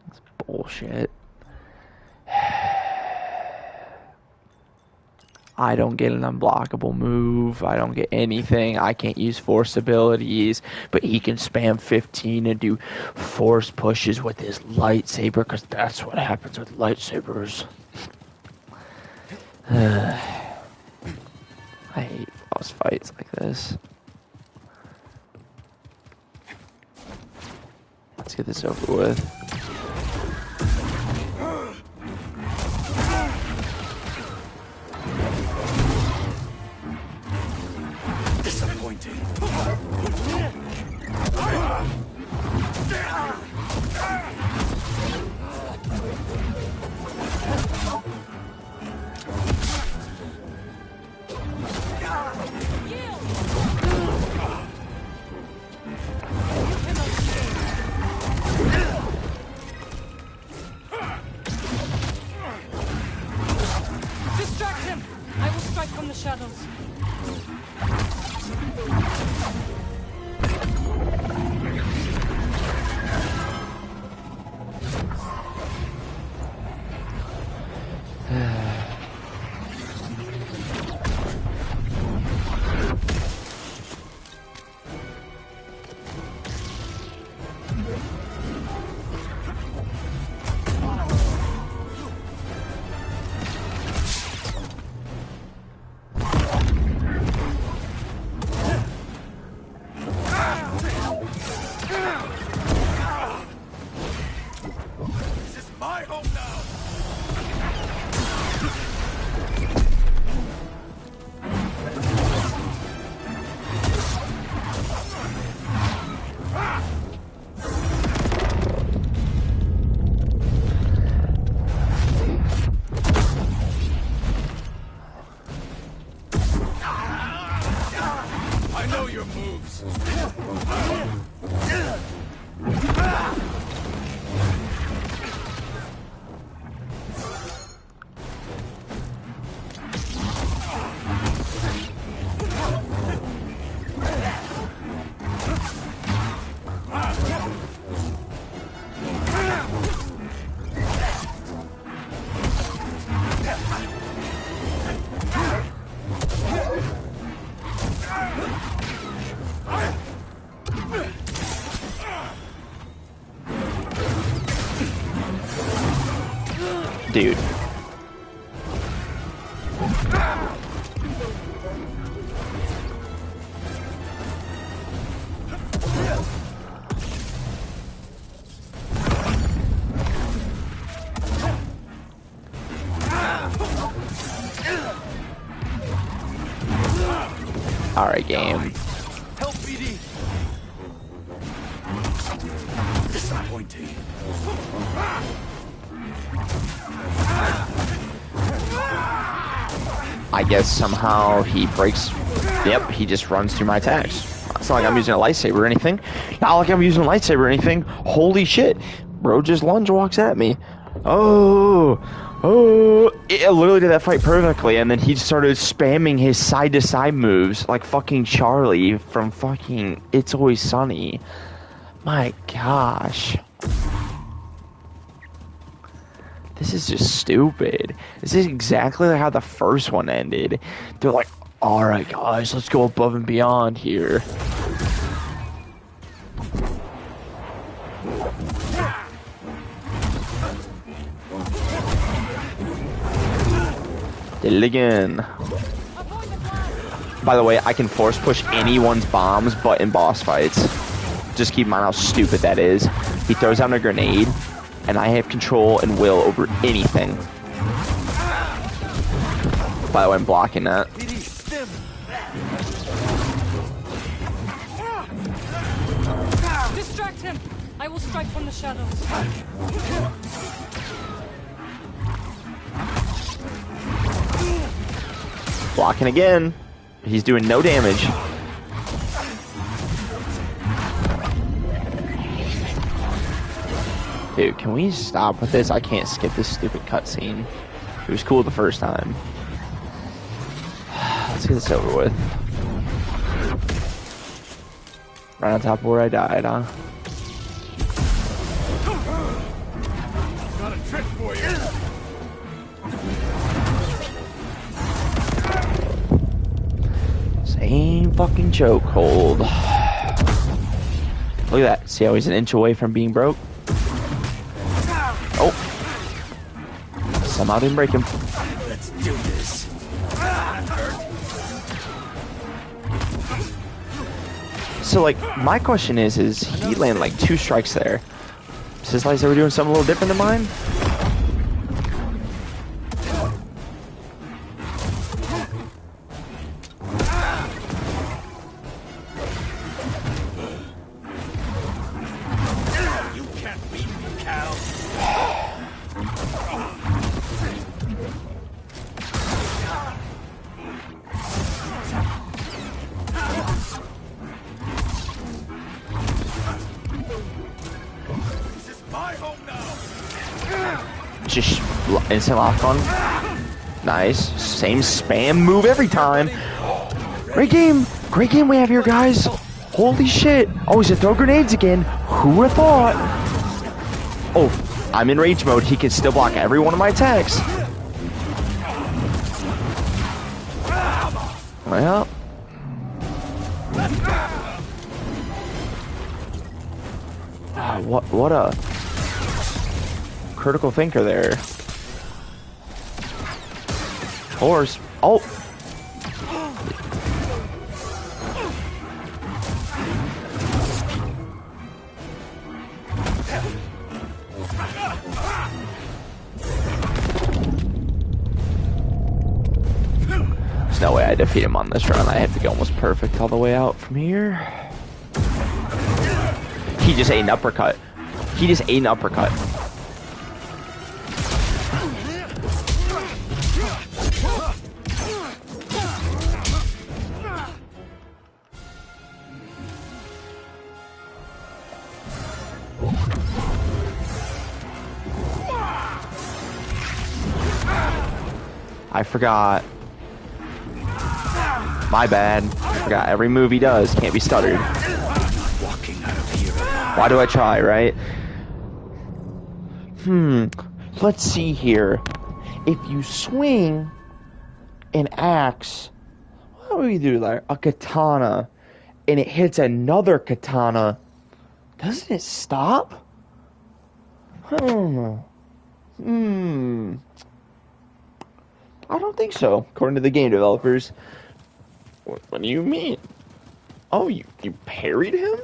Speaker 3: That's bullshit. I don't get an unblockable move. I don't get anything. I can't use force abilities, but he can spam 15 and do force pushes with his lightsaber, because that's what happens with lightsabers. I hate boss fights like this. Let's get this over with.
Speaker 2: Disappointing.
Speaker 12: Distract him! I will strike from the shadows.
Speaker 11: my home now! I know your moves.
Speaker 3: Dude. Alright, game.
Speaker 11: Help, BD. Disappointing.
Speaker 3: I guess somehow he breaks. Yep, he just runs through my attacks. It's not like I'm using a lightsaber or anything. Not like I'm using a lightsaber or anything. Holy shit. Bro just lunge walks at me. Oh. It literally did that fight perfectly, and then he started spamming his side-to-side moves like fucking Charlie from fucking It's Always Sunny. My gosh. This is just stupid. This is exactly like how the first one ended. They're like, alright guys, let's go above and beyond here. Did it again. By the way, I can force push anyone's bombs but in boss fights. Just keep in mind how stupid that is. He throws down a grenade, and I have control and will over anything. By the way, I'm blocking that.
Speaker 12: Distract him! I will strike from the shadows.
Speaker 3: Blocking again. He's doing no damage. Dude, can we stop with this? I can't skip this stupid cutscene. It was cool the first time. Let's get this over with. Right on top of where I died, huh?
Speaker 11: Got a trick for you.
Speaker 3: Same fucking chokehold. Look at that. See how he's an inch away from being broke? Oh. Somehow didn't break him.
Speaker 11: Let's do this.
Speaker 3: So, like, my question is he landed like 2 strikes there. Is his lightsaber doing something a little different than mine?
Speaker 11: You can't beat me, Cal. This is my home now.
Speaker 3: Just instant lock on. Nice. Same spam move every time. Great game. Great game we have here, guys. Holy shit. Oh, he's gonna throw grenades again. Who would have thought? Oh, I'm in rage mode. He can still block every one of my attacks. Well. What a critical thinker there. Horse. Oh. no way I defeat him on this run. I have to go almost perfect all the way out from here. He just ate an uppercut. He just ate an uppercut. I forgot. My bad. I forgot. Every move he does can't be stuttered. Why do I try, right? Let's see here. If you swing an axe, what do we do? Like a katana, and it hits another katana, doesn't it stop? I don't know. I don't think so, according to the game developers. What do you mean? Oh, you parried him?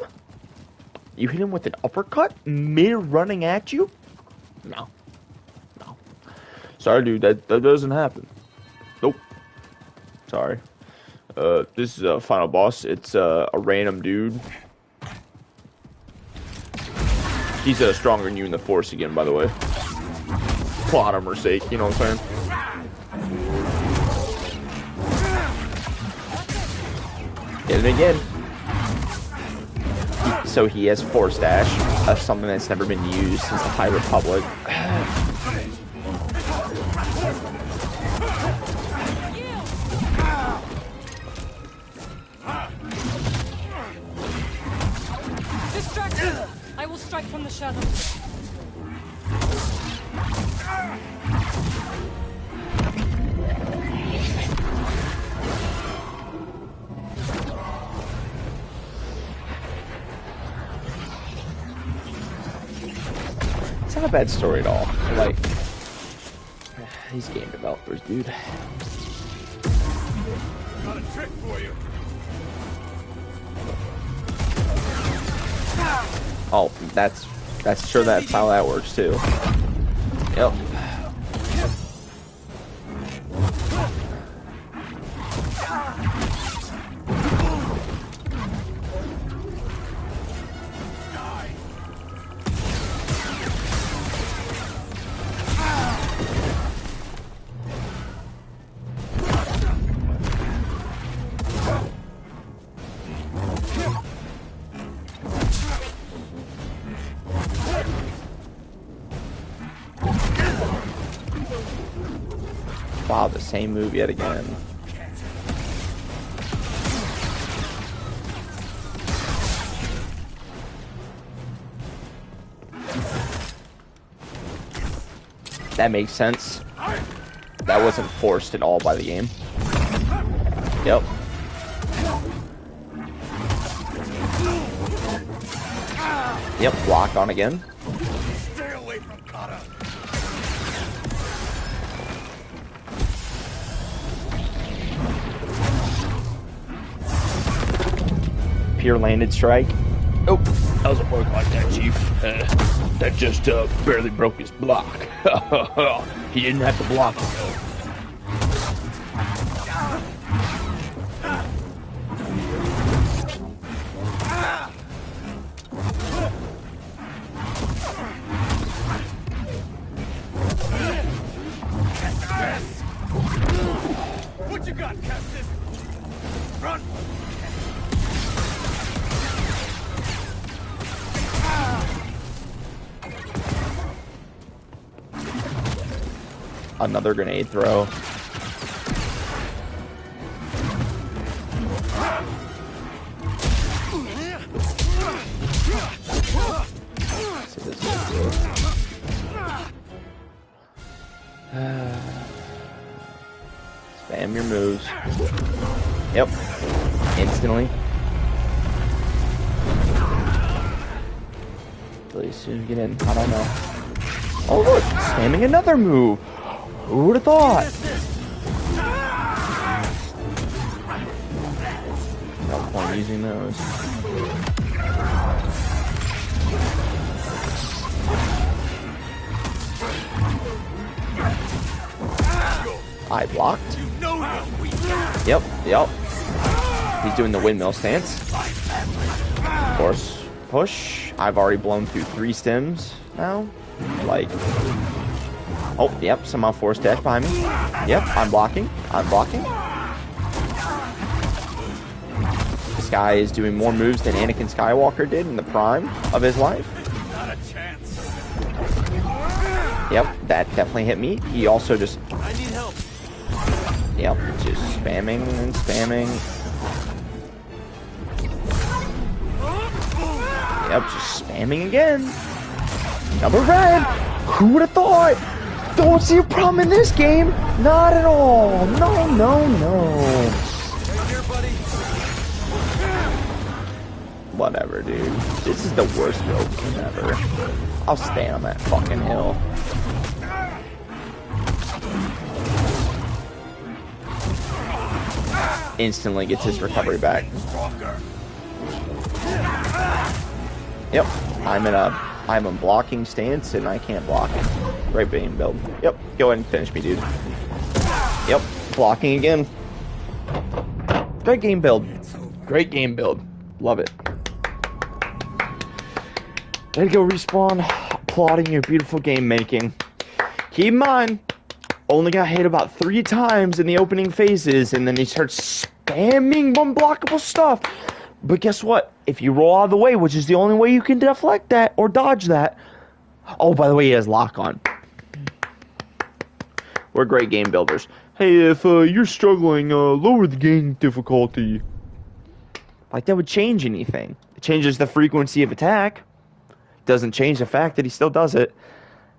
Speaker 3: You hit him with an uppercut mid-running at you? No. Sorry, dude, that doesn't happen. Nope. Sorry. This is a final boss. It's a random dude. He's stronger than you in the Force again, by the way. Plot armor's sake, you know what I'm saying? Did it again. So he has Force Dash. That's something that's never been used since the High Republic.
Speaker 12: Distraction! I will strike from the shadows.
Speaker 3: It's not a bad story at all. Like, these game developers, dude.
Speaker 11: Got a trick for you.
Speaker 3: Oh, that's sure that's how that works too. Yep. Wow, the same move yet again. That makes sense. That wasn't forced at all by the game. Yep. Yep, block on again.
Speaker 11: Stay away from Kata.
Speaker 3: Pure landed strike. Oh, doesn't work like that, Chief. That just barely broke his block. He didn't have to block it, though.
Speaker 11: What you got, Castus? Run!
Speaker 3: Another grenade throw. Spam your moves. Yep. Instantly. Really soon get in. I don't know. Oh look, spamming another move. Who would have thought? No point using those. I blocked.
Speaker 11: You know you're weak.
Speaker 3: Yep. He's doing the windmill stance. Force push. I've already blown through 3 stems now. Like, oh, yep, somehow force dash behind me. Yep, I'm blocking. This guy is doing more moves than Anakin Skywalker did in the prime of his life.
Speaker 11: Not a chance.
Speaker 3: Yep, that definitely hit me. He also just...
Speaker 2: I need help.
Speaker 3: Yep, just spamming and spamming. Yep, just spamming again. Number red! Who would have thought? Don't see a problem in this game. Not at all. No.
Speaker 2: Right here, buddy.
Speaker 3: Whatever, dude. This is the worst rope game ever. I'll stay on that fucking hill. Instantly gets his recovery back. Yep. I'm a blocking stance and I can't block. Great game build. Yep. Go ahead and finish me, dude. Yep. Blocking again. Great game build. Great game build. Love it. There you go, Respawn. Applauding your beautiful game making. Keep in mind, only got hit about 3 times in the opening phases, and then he starts spamming unblockable stuff. But guess what? If you roll out of the way, which is the only way you can deflect that or dodge that. Oh, by the way, he has lock on. We're great game builders. Hey, if you're struggling, lower the game difficulty. Like, that would change anything. It changes the frequency of attack. Doesn't change the fact that he still does it.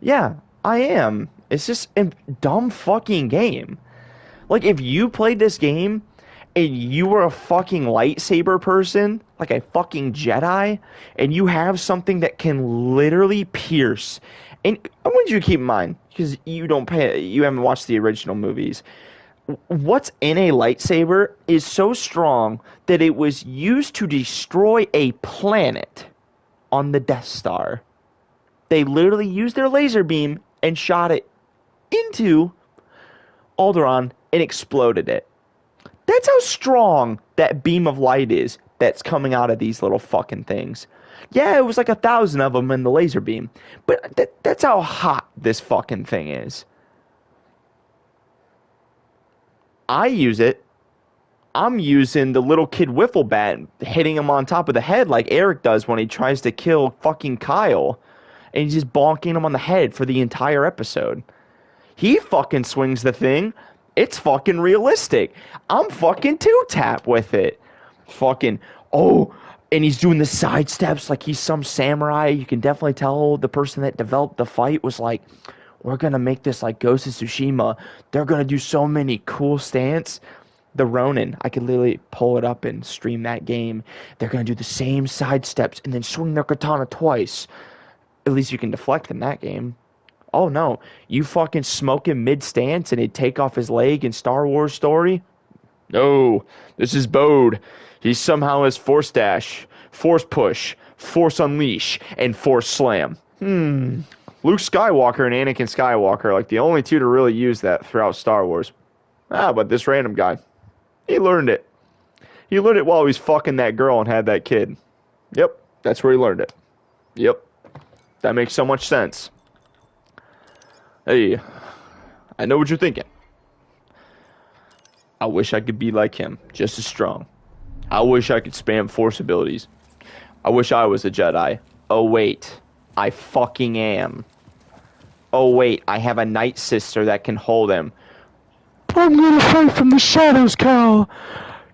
Speaker 3: Yeah, I am. It's just a dumb fucking game. Like, if you played this game and you were a fucking lightsaber person, like a fucking Jedi, and you have something that can literally pierce, and I want you to keep in mind, because you haven't watched the original movies, what's in a lightsaber is so strong that it was used to destroy a planet on the Death Star. They literally used their laser beam and shot it into Alderaan and exploded it. That's how strong that beam of light is that's coming out of these little fucking things. Yeah, it was like 1,000 of them in the laser beam. But that's how hot this fucking thing is. I use it. I'm using the little kid wiffle bat, hitting him on top of the head like Eric does when he tries to kill fucking Kyle. And he's just bonking him on the head for the entire episode. He fucking swings the thing. It's fucking realistic. I'm fucking 2-tap with it. Fucking, oh, and he's doing the side steps like he's some samurai. You can definitely tell the person that developed the fight was like, we're going to make this like Ghost of Tsushima. They're going to do so many cool stance. The Ronin, I could literally pull it up and stream that game. They're going to do the same side steps and then swing their katana twice. At least you can deflect in that game. Oh no, you fucking smoke him mid-stance and he'd take off his leg in Star Wars Story? No, this is Bode. He somehow has Force Dash, Force Push, Force Unleash, and Force Slam. Luke Skywalker and Anakin Skywalker are like the only two to really use that throughout Star Wars. But this random guy, he learned it. He learned it while he was fucking that girl and had that kid. Yep, that's where he learned it. Yep, that makes so much sense. Hey, I know what you're thinking. I wish I could be like him, just as strong. I wish I could spam force abilities. I wish I was a Jedi. Oh wait, I fucking am. Oh wait, I have a Night Sister that can hold him. I'm gonna fight from the shadows, Cal.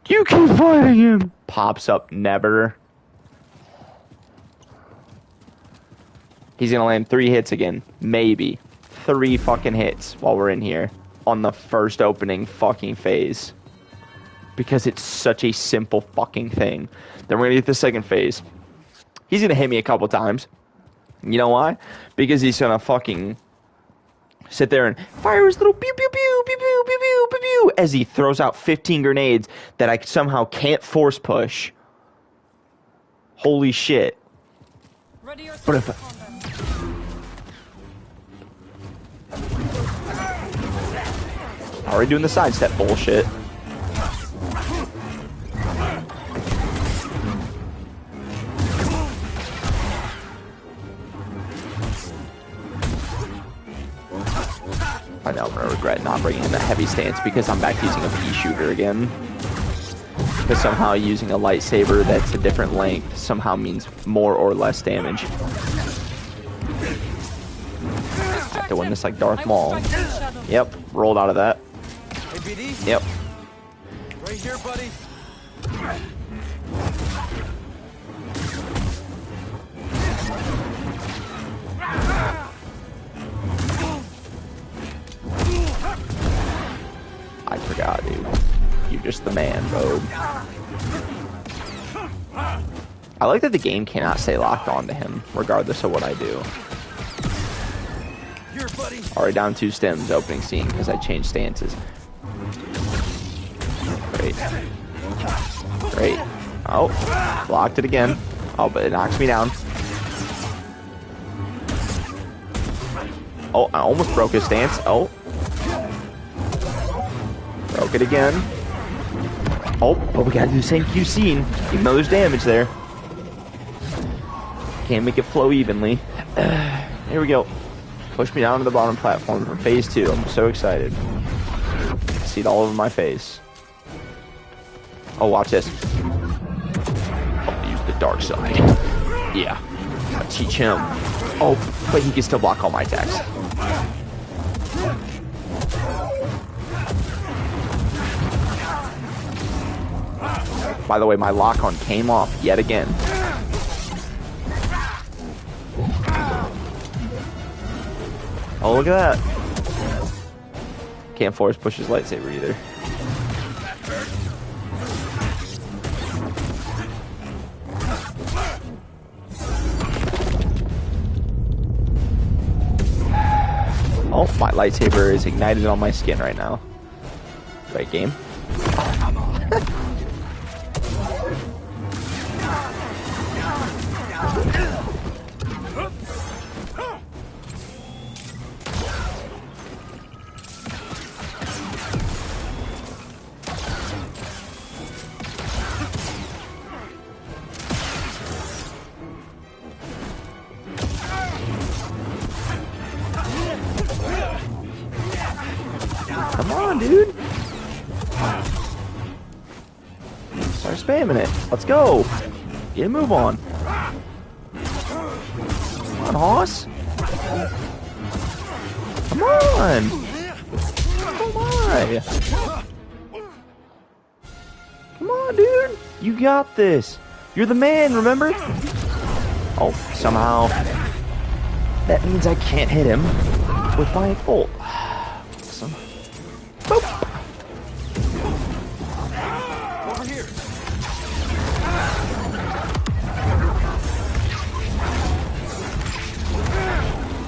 Speaker 3: You keep fighting him. Pops up, never. He's gonna land 3 hits again, maybe. 3 fucking hits while we're in here on the first opening fucking phase. Because it's such a simple fucking thing. Then we're gonna get the second phase. He's gonna hit me a couple times. You know why? Because he's gonna fucking sit there and fire his little pew pew pew pew pew pew pew pew pew as he throws out 15 grenades that I somehow can't force push. Holy shit. But if already doing the sidestep bullshit. I know I'm gonna regret not bringing in the heavy stance because I'm back using a pea shooter again. Because somehow using a lightsaber that's a different length somehow means more or less damage. Have to win this like Darth Maul. Yep, rolled out of that.
Speaker 2: Hey, BD?
Speaker 3: Yep.
Speaker 2: Right here, buddy.
Speaker 3: I forgot, dude. You're just the man, bro. I like that the game cannot stay locked on to him, regardless of what I do.
Speaker 2: Here, buddy.
Speaker 3: Already down 2 stems, opening scene, because I changed stances. Great. Great. Oh, blocked it again. Oh, but it knocks me down. Oh, I almost broke his stance. Oh. Broke it again. Oh, but we gotta do the same Q scene, even though there's damage there. Can't make it flow evenly. Here we go. Push me down to the bottom platform for phase 2. I'm so excited. See it all over my face. Oh, watch this. Oh, use the dark side. Yeah. I'll teach him. Oh, but he can still block all my attacks. By the way, my lock-on came off yet again. Oh, look at that. Can't force push his lightsaber either. Oh, my lightsaber is ignited on my skin right now. Great game. Oh, come on. Come on, dude. Start spamming it. Let's go. Get a move on. Come on, Hoss. Come on. Come on. Come on, dude. You got this. You're the man, remember? Oh, somehow that means I can't hit him with my bolt. Awesome. Boop.
Speaker 2: Over here.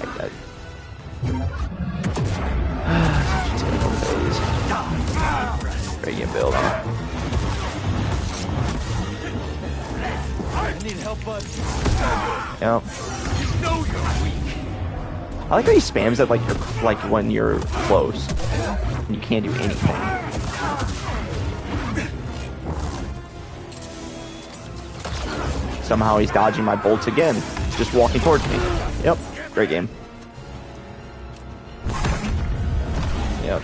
Speaker 3: Like that. Great game build, huh?
Speaker 2: I need help, bud.
Speaker 3: Yep. I like how he spams it like when you're close and you can't do anything. Somehow he's dodging my bolts again, just walking towards me. Yep, great game. Yep.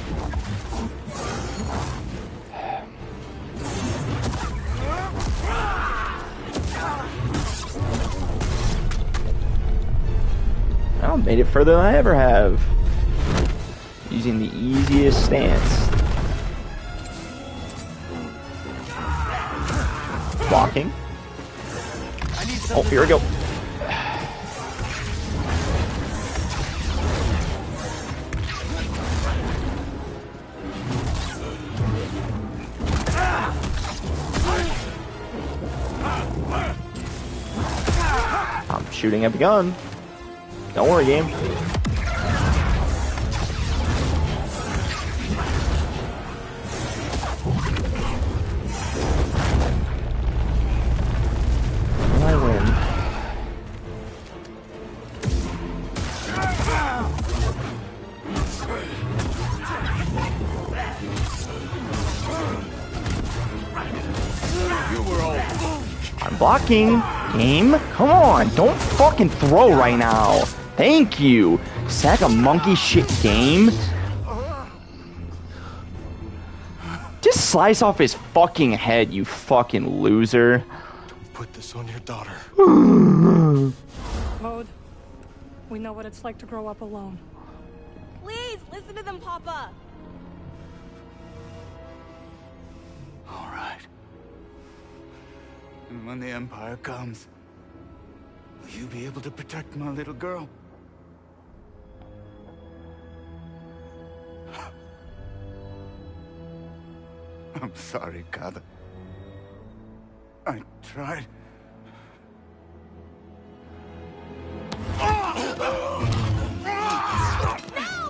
Speaker 3: I made it further than I ever have. Using the easiest stance. Blocking. Oh, here we go. I'm shooting at the gun. Don't worry, game. I win. I'm blocking. Game, come on, don't fucking throw right now. Thank you. Sack a monkey shit game. slice off his fucking head, you fucking loser.
Speaker 2: Put this on your daughter.
Speaker 12: Mode, we know what it's like to grow up alone.
Speaker 9: Please, listen to them, Papa!
Speaker 17: All right. And when the Empire comes, will you be able to protect my little girl? I'm sorry, Kada. I tried.
Speaker 9: No,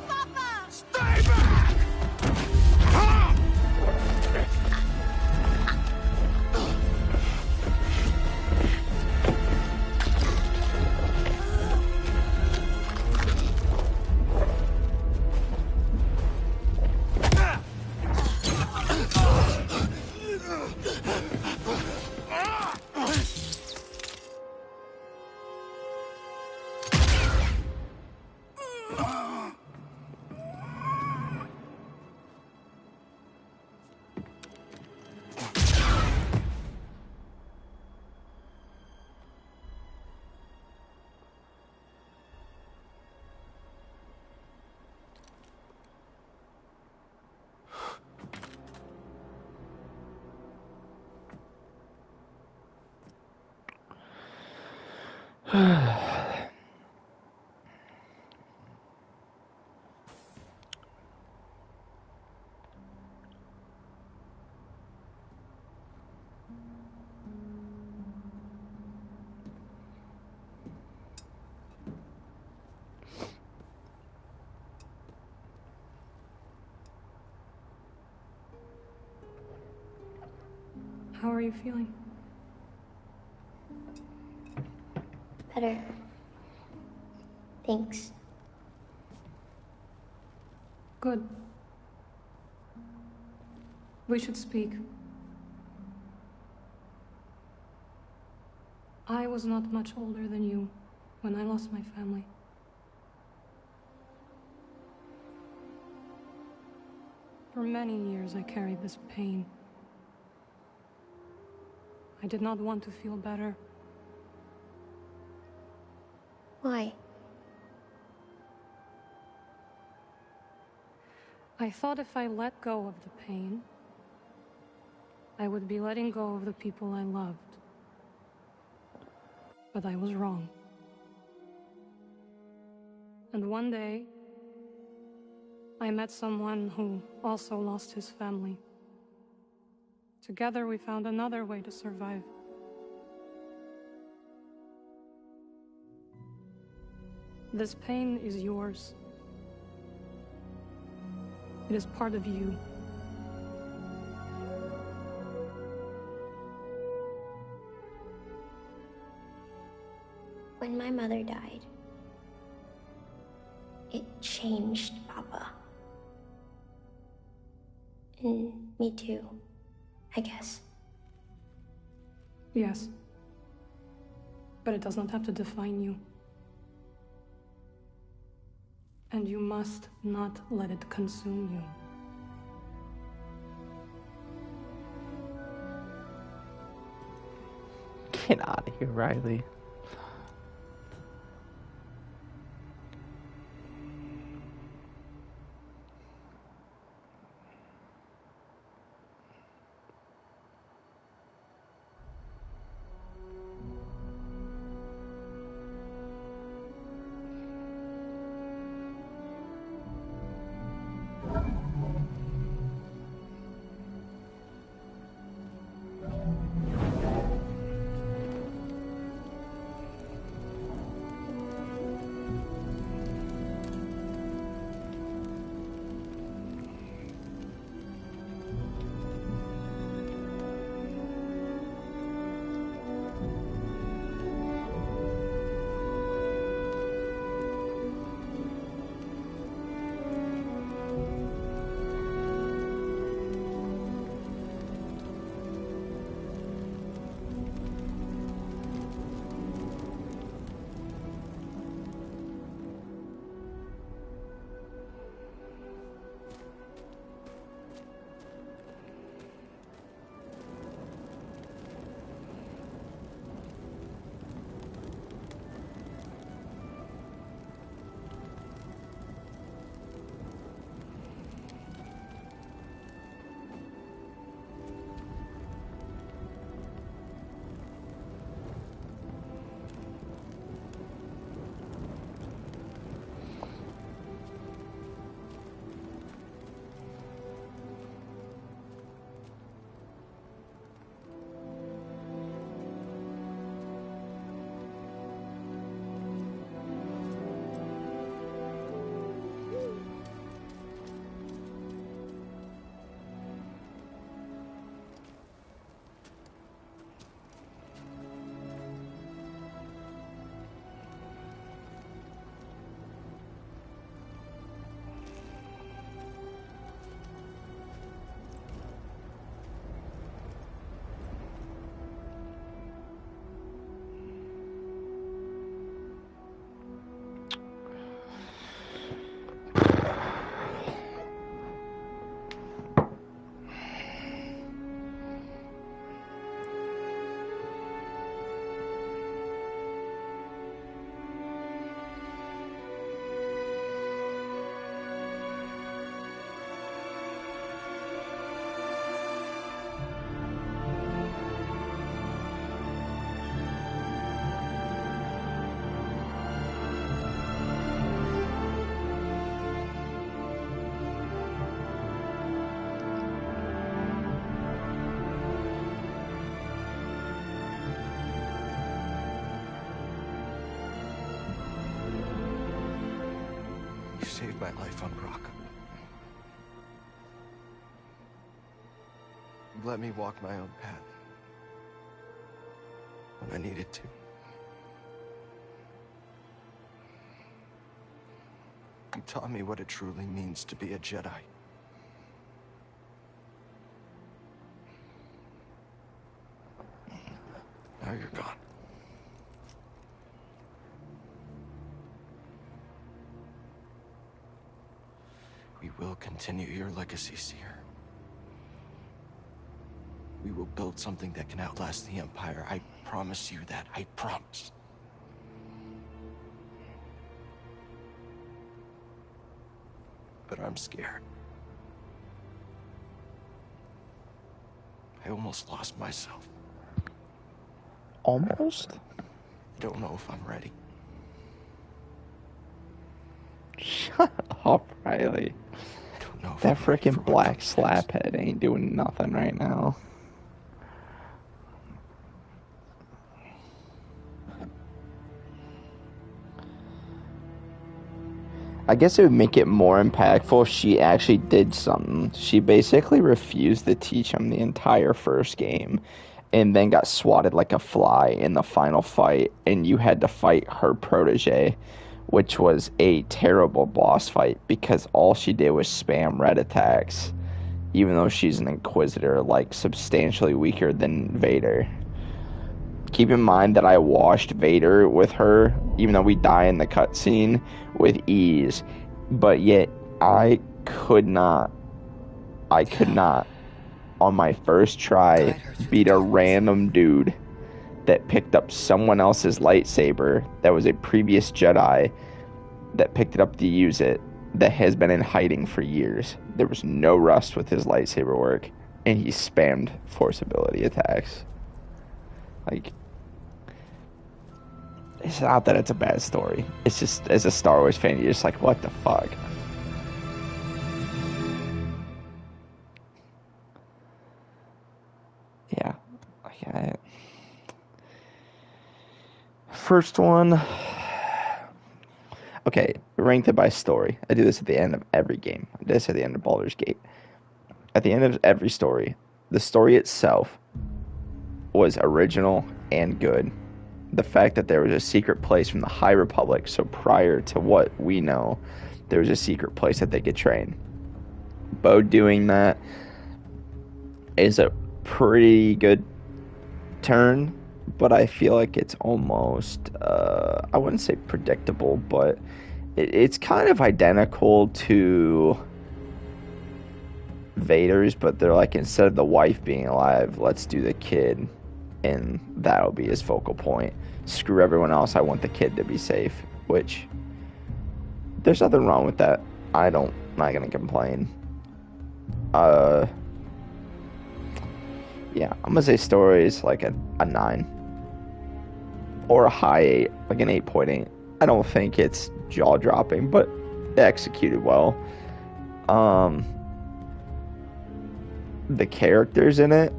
Speaker 9: Papa!
Speaker 17: Stay back!
Speaker 12: How are you feeling?
Speaker 9: Better. Thanks.
Speaker 12: Good. We should speak. I was not much older than you when I lost my family. For many years I carried this pain. I did not want to feel better.
Speaker 9: Why?
Speaker 12: I thought if I let go of the pain, I would be letting go of the people I loved. But I was wrong. And one day, I met someone who also lost his family. Together we found another way to survive. This pain is yours. It is part of you.
Speaker 9: When my mother died, it changed Papa. And me too, I guess.
Speaker 12: Yes. But it does not have to define you. And you must not let it consume you.
Speaker 3: Get out of here, Riley.
Speaker 2: my life on Brock. You let me walk my own path when I needed to. You taught me what it truly means to be a Jedi. Now you're gone. We will continue your legacy, Seer. We will build something that can outlast the Empire. I promise you that. I promise. But I'm scared. I almost lost myself.
Speaker 3: Almost?
Speaker 2: I don't know if I'm ready.
Speaker 3: Shut up, Riley.
Speaker 2: I don't know if
Speaker 3: That
Speaker 2: I'm ready
Speaker 3: freaking
Speaker 2: for what
Speaker 3: black
Speaker 2: comes
Speaker 3: slaphead ain't doing nothing right now. I guess it would make it more impactful if she actually did something. She basically refused to teach him the entire first game and then got swatted like a fly in the final fight, and you had to fight her protege, which was a terrible boss fight because all she did was spam red attacks, even though she's an Inquisitor, like substantially weaker than Vader. Keep in mind that I washed Vader with her, even though we die in the cutscene, with ease. But yet, I could not, on my first try, beat a random dude that picked up someone else's lightsaber that was a previous Jedi that picked it up to use it, that has been in hiding for years. There was no rust with his lightsaber work, and he spammed force ability attacks. Like, it's not that it's a bad story. It's just, as a Star Wars fan, you're just like, what the fuck? Yeah. First one. Okay, ranked it by story. I do this at the end of every game. I do this at the end of Baldur's Gate. At the end of every story, the story itself was original and good. The fact that there was a secret place from the High Republic, so prior to what we know, there was a secret place that they could train. Bo doing that is a pretty good turn, but I feel like it's almost, I wouldn't say predictable, but it's kind of identical to Vader's, but they're like, instead of the wife being alive, let's do the kid, and that'll be his focal point. Screw everyone else, I want the kid to be safe, which, there's nothing wrong with that. I'm not gonna complain. Yeah, I'm gonna say story is like a 9. Or a high 8, like an 8.8. I don't think it's jaw-dropping, but executed well. The characters in it,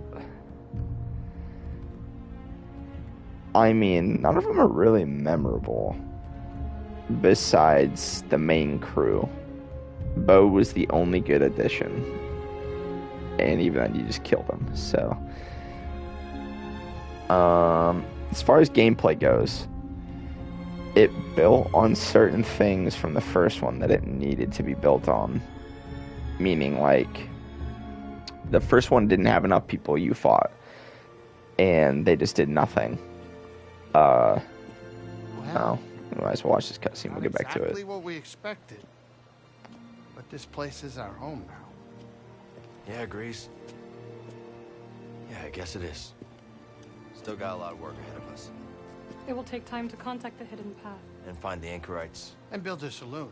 Speaker 3: I mean, none of them are really memorable, besides the main crew. Bo was the only good addition, and even then you just killed him, so. As far as gameplay goes, it built on certain things from the first one that it needed to be built on. Meaning, like, the first one didn't have enough people you fought, and they just did nothing. Well, we might as well watch this cutscene. We'll get back to it.
Speaker 4: Exactly what we expected. But this place is our home now.
Speaker 2: Yeah, Grease. Yeah, I guess it is. Still got a lot of work ahead of us.
Speaker 12: It will take time to contact the hidden path.
Speaker 2: And find the anchorites.
Speaker 4: And build a saloon.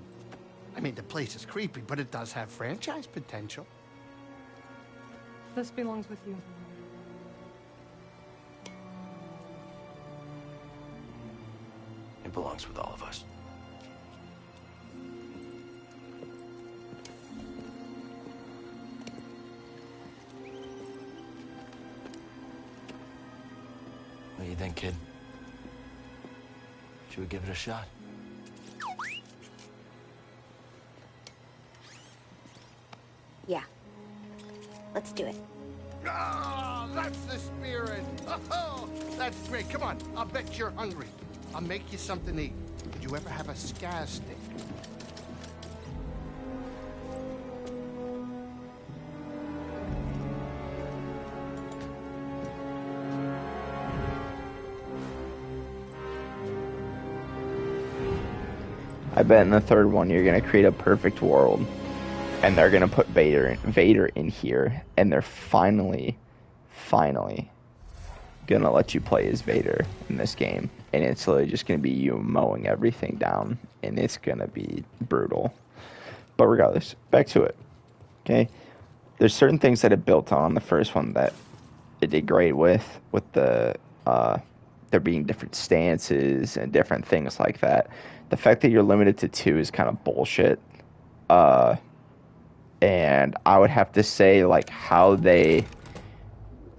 Speaker 4: I mean, the place is creepy, but it does have franchise potential.
Speaker 12: This belongs with you.
Speaker 2: It belongs with all of us. What do you think, kid? Should we give it a shot?
Speaker 18: Yeah. Let's do it.
Speaker 4: Ah, that's the spirit. Oh, that's great. Come on, I'll bet you're hungry. I'll make you something to eat. Did you ever have a scaz stick?
Speaker 3: I bet in the third one you're gonna create a perfect world, and they're gonna put Vader in here, and they're finally gonna let you play as Vader in this game, and it's literally just gonna be you mowing everything down, and it's gonna be brutal. But regardless, back to it. Okay, there's certain things that it built on the first one that it did great with the there being different stances and different things like that. The fact that you're limited to 2 is kind of bullshit. And I would have to say, like, how they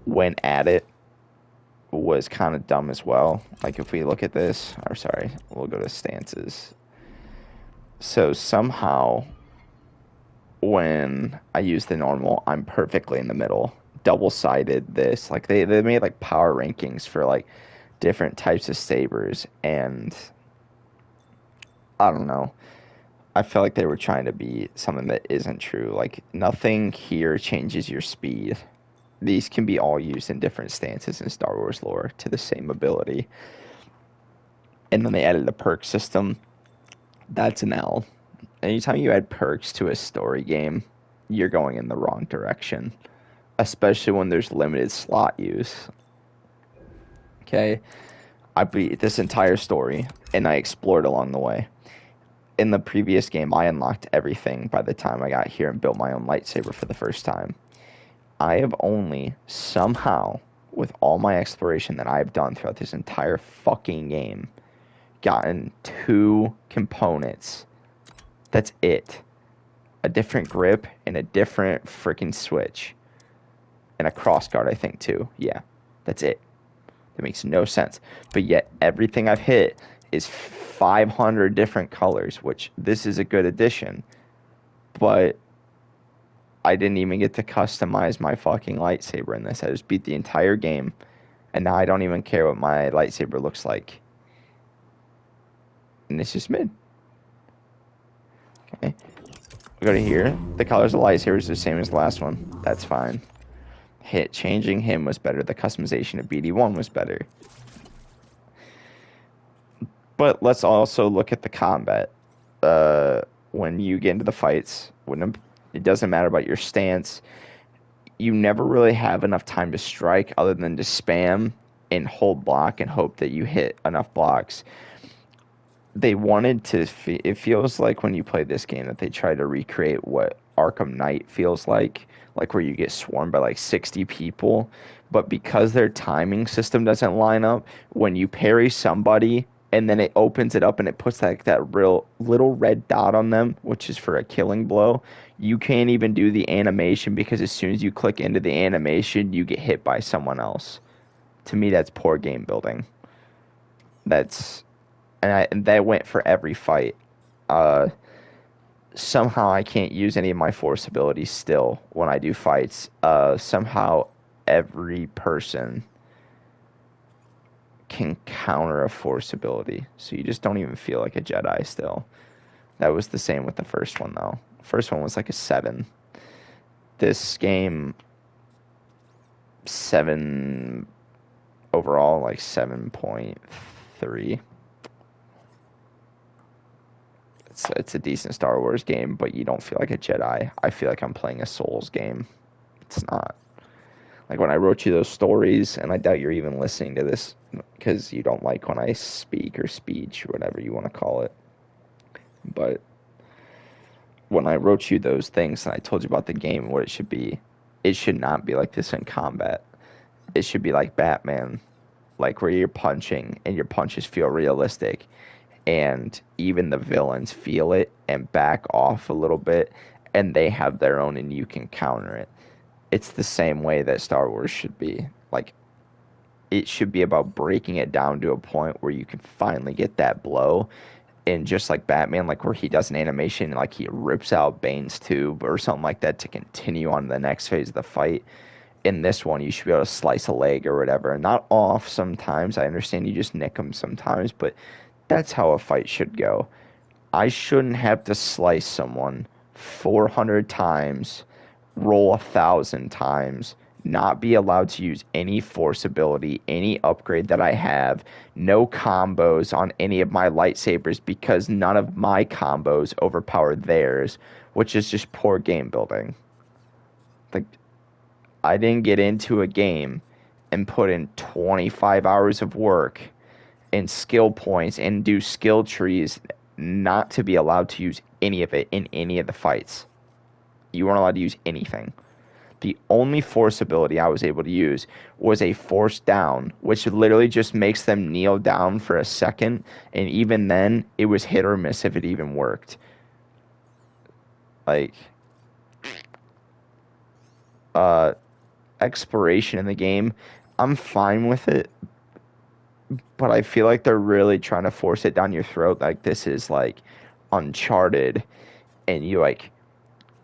Speaker 3: went at it was kind of dumb as well. Like, if we look at this, or sorry, we'll go to stances. So somehow, when I use the normal, I'm perfectly in the middle. Double-sided this. Like, they made, like, power rankings for, like, different types of sabers, and I don't know. I feel like they were trying to be something that isn't true. Like, nothing here changes your speed. These can be all used in different stances in Star Wars lore to the same ability. And then they added a perk system. That's an L. Anytime you add perks to a story game, you're going in the wrong direction. Especially when there's limited slot use. Okay? I beat this entire story, and I explored along the way. In the previous game, I unlocked everything by the time I got here and built my own lightsaber for the first time. I have only somehow, with all my exploration that I've done throughout this entire fucking game, gotten 2 components. That's it. A different grip and a different freaking switch. And a crossguard, I think, too. Yeah, that's it. That makes no sense. But yet, everything I've hit is 500 different colors, which this is a good addition. But I didn't even get to customize my fucking lightsaber in this. I just beat the entire game, and now I don't even care what my lightsaber looks like. And it's just mid. Okay. We go to here. The colors of the lightsaber is the same as the last one. That's fine. Changing him was better. The customization of BD1 was better. But let's also look at the combat. When you get into the fights, it doesn't matter about your stance. You never really have enough time to strike other than to spam and hold block and hope that you hit enough blocks. They wanted to... It feels like when you play this game that they try to recreate what Arkham Knight feels like where you get swarmed by like 60 people. But because their timing system doesn't line up, when you parry somebody and then it opens it up and it puts like that real little red dot on them, which is for a killing blow, you can't even do the animation because as soon as you click into the animation, you get hit by someone else. To me, that's poor game building. And that went for every fight. Somehow I can't use any of my force abilities still when I do fights. Somehow every person can counter a force ability, so you just don't even feel like a Jedi still. That was the same with the first one, though. The first one was like a 7. This game, 7 overall, like 7.3. It's a decent Star Wars game, but you don't feel like a Jedi. I feel like I'm playing a Souls game. It's not. Like when I wrote you those stories, and I doubt you're even listening to this because you don't like when I speak or speech or whatever you want to call it. But when I wrote you those things and I told you about the game and what it should not be like this in combat. It should be like Batman, like where you're punching and your punches feel realistic. And even the villains feel it and back off a little bit, and they have their own and you can counter it. It's the same way that Star Wars should be. Like, it should be about breaking it down to a point where you can finally get that blow, And just like Batman, like where he does an animation, like he rips out Bane's tube or something like that to continue on the next phase of the fight. In this one, you should be able to slice a leg or whatever. Not off sometimes. I understand you just nick them sometimes, but that's how a fight should go. I shouldn't have to slice someone 400 times, roll 1,000 times, not be allowed to use any force ability, any upgrade that I have, no combos on any of my lightsabers because none of my combos overpower theirs, which is just poor game building. Like, I didn't get into a game and put in 25 hours of work and skill points and do skill trees not to be allowed to use any of it in any of the fights. You weren't allowed to use anything. The only force ability I was able to use was a force down, which literally just makes them kneel down for a second, and even then, it was hit or miss if it even worked. Like, exploration in the game, I'm fine with it, but I feel like they're really trying to force it down your throat. Like, this is like Uncharted, and you like,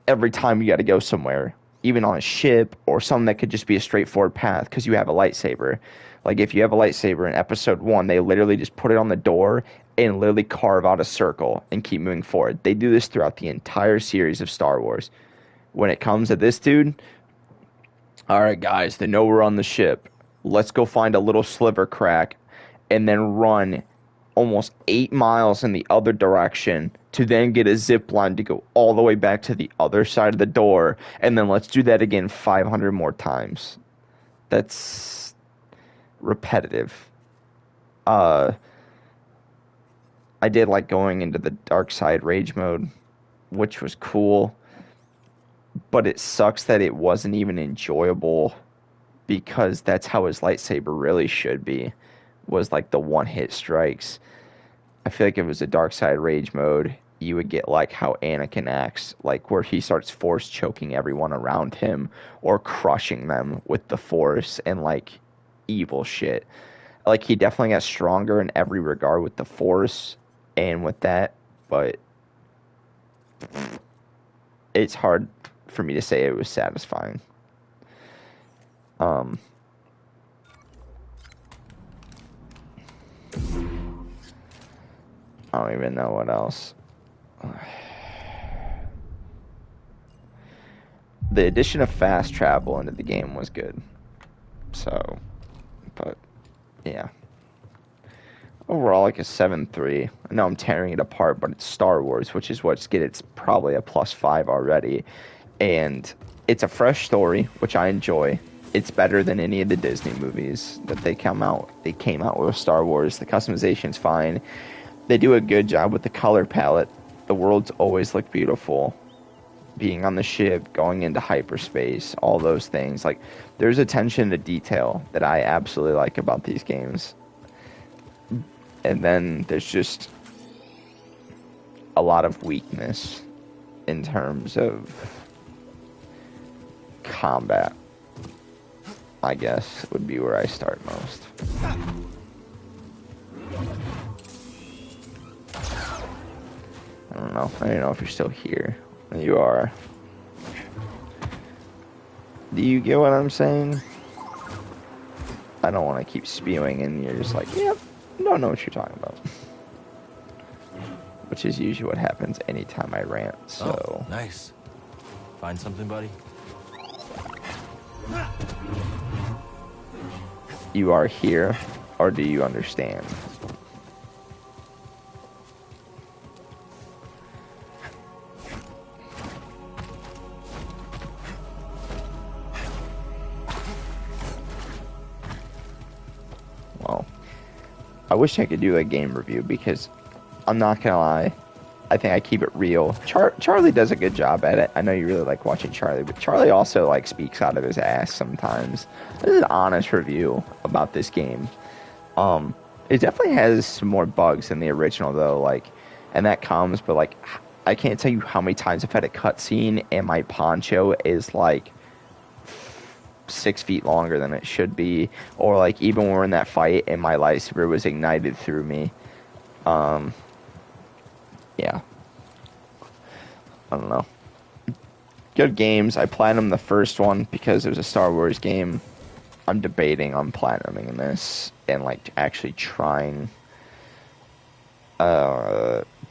Speaker 3: every time you got to go somewhere, even on a ship or something that could just be a straightforward path because you have a lightsaber. Like if you have a lightsaber in episode 1, they literally just put it on the door and literally carve out a circle and keep moving forward. They do this throughout the entire series of Star Wars. When it comes to this dude, all right, guys, they know we're on the ship. Let's go find a little sliver crack and then run almost 8 miles in the other direction to then get a zip line to go all the way back to the other side of the door, and then let's do that again 500 more times. That's repetitive. I did like going into the dark side rage mode, which was cool, but it sucks that it wasn't even enjoyable because that's how his lightsaber really should be, was like the one-hit strikes. I feel like if it was a dark side rage mode, you would get like how Anakin acts, like where he starts force choking everyone around him or crushing them with the force and like evil shit. Like he definitely got stronger in every regard with the force and with that, but it's hard for me to say it was satisfying. I don't even know what else. The addition of fast travel into the game was good. So, but, yeah. Overall, like a 7.3. I know I'm tearing it apart, but it's Star Wars, which is what's get it's probably a +5 already. And it's a fresh story, which I enjoy. It's better than any of the Disney movies that they came out with Star Wars. The customization's fine. They do a good job with the color palette. The worlds always look beautiful. Being on the ship, going into hyperspace, all those things. Like, there's attention to detail that I absolutely like about these games. And then there's just a lot of weakness in terms of combat, I guess, would be where I start most. I don't know. I don't know if you're still here. You are. Do you get what I'm saying? I don't want to keep spewing and you're just like, yep, don't know what you're talking about. Which is usually what happens anytime I rant, so...
Speaker 2: Oh, nice. Find something, buddy?
Speaker 3: You are here, or do you understand? Well, I wish I could do a game review because I'm not gonna lie, I think I keep it real. Charlie does a good job at it. I know you really like watching Charlie, but Charlie also like speaks out of his ass sometimes. This is an honest review about this game. It definitely has some more bugs than the original though, like, and that comes, but like, I can't tell you how many times I've had a cutscene and my poncho is like 6 feet longer than it should be, or like even when we're in that fight and my lightsaber was ignited through me. yeah. I don't know. Good games. I platinumed the first one because it was a Star Wars game. I'm debating on platinuming this and like actually trying.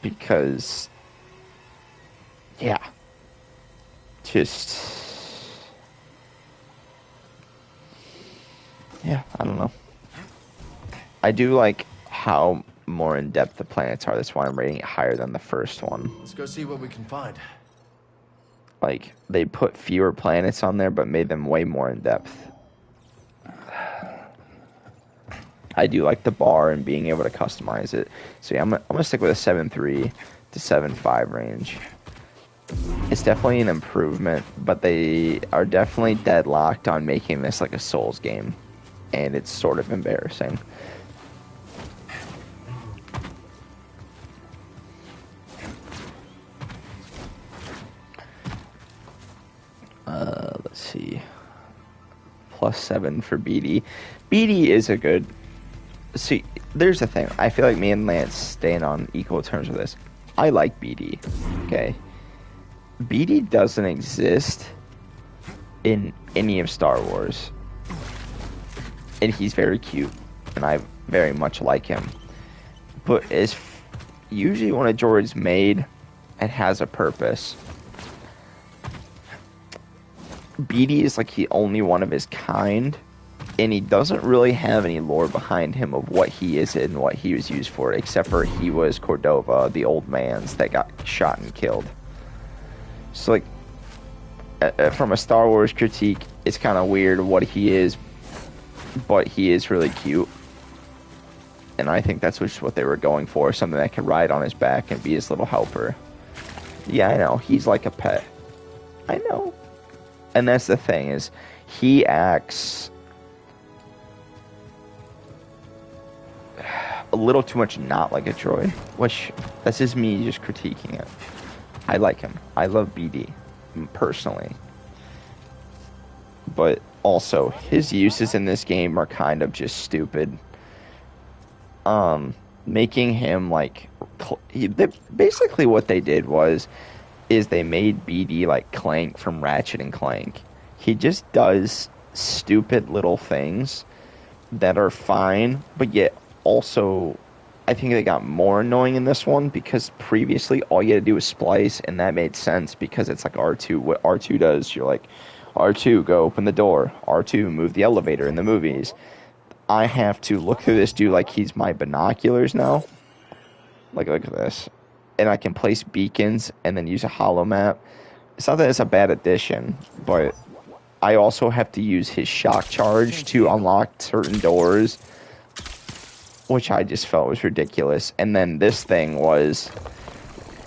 Speaker 3: Because yeah, just yeah. I don't know. I do like how more in depth the planets are. That's why I'm rating it higher than the first one.
Speaker 2: Let's go see what we can find.
Speaker 3: Like, they put fewer planets on there, but made them way more in depth. I do like the bar and being able to customize it. So yeah, I'm gonna stick with a 7.3 to 7.5 range. It's definitely an improvement, but they are definitely deadlocked on making this like a Souls game. And it's sort of embarrassing. Let's see. +7 for BD. BD is a good... See, there's the thing. I feel like me and Lance stand on equal terms with this. I like BD, okay? BD doesn't exist in any of Star Wars. And he's very cute, and I very much like him. But usually when a droid's made, it has a purpose. BD is like the only one of his kind, and he doesn't really have any lore behind him of what he is and what he was used for, except for he was Cordova, the old man's that got shot and killed. So, like, from a Star Wars critique, it's kind of weird what he is, but he is really cute. And I think that's just what they were going for, something that could ride on his back and be his little helper. Yeah, I know, he's like a pet. I know. And that's the thing, is he acts a little too much not like a droid, which that's just me just critiquing it. I like him. I love BD, personally. But also, his uses in this game are kind of just stupid. Making him like... basically what they did is they made BD like Clank from Ratchet and Clank. He just does stupid little things that are fine, but yet also I think they got more annoying in this one, because previously all you had to do was splice, and that made sense because it's like R2. What R2 does, you're like, R2, go open the door. R2, move the elevator in the movies. I have to look through this dude like he's my binoculars now. Like, look at this. And I can place beacons and then use a holo map. It's not that it's a bad addition, but I also have to use his shock charge to unlock certain doors, which I just felt was ridiculous. And then this thing was,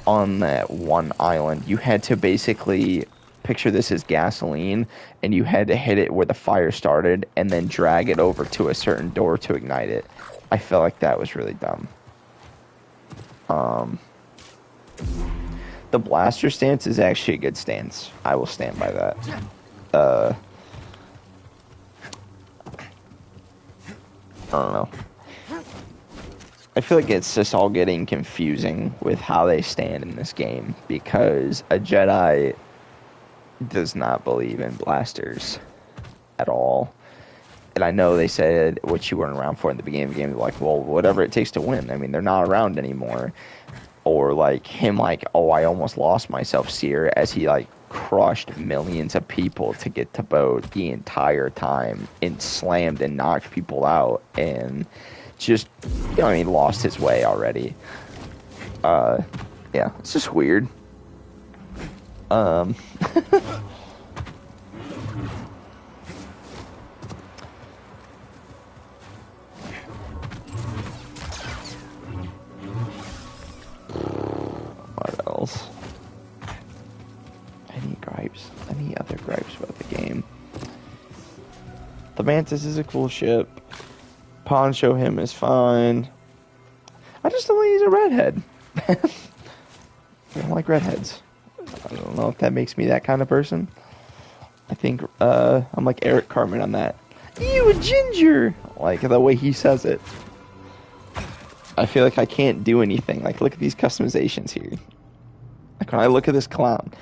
Speaker 3: on that one island, you had to basically picture this as gasoline, and you had to hit it where the fire started and then drag it over to a certain door to ignite it. I felt like that was really dumb. The blaster stance is actually a good stance. I will stand by that. I don't know. I feel like it's just all getting confusing with how they stand in this game, because a Jedi does not believe in blasters at all. And I know they said what you weren't around for in the beginning of the game, like, well, whatever it takes to win. I mean, they're not around anymore. Or like him, like, oh, I almost lost myself, Seer, as he like crushed millions of people to get to boat the entire time and slammed and knocked people out and just, you know, he lost his way already. Yeah, it's just weird. What else? Any gripes? Any other gripes about the game? The Mantis is a cool ship. Poncho him is fine. I just don't think he's a redhead. I don't like redheads. I don't know if that makes me that kind of person. I think I'm like Eric Cartman on that. You a ginger! Like the way he says it. I feel like I can't do anything. Like, look at these customizations here. Like, when I look at this clown,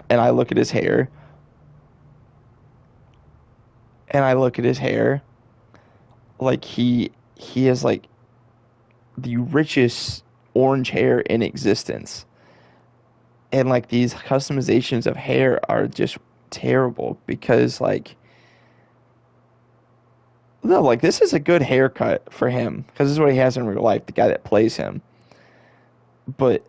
Speaker 3: and I look at his hair, like, he has, like, the richest orange hair in existence. And, like, these customizations of hair are just terrible because, like, no, like, this is a good haircut for him because this is what he has in real life, the guy that plays him. But,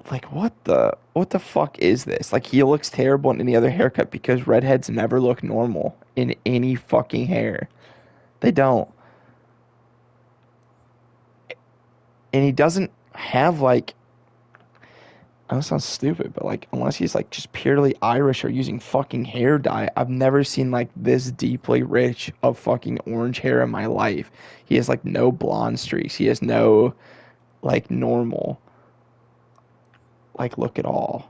Speaker 3: like, what the fuck is this? Like, he looks terrible in any other haircut because redheads never look normal in any fucking hair. They don't. And he doesn't have, like, I know it sounds stupid, but, like, unless he's, like, just purely Irish or using fucking hair dye, I've never seen, like, this deeply rich of fucking orange hair in my life. He has, like, no blonde streaks. He has no, like, normal, like, look at all.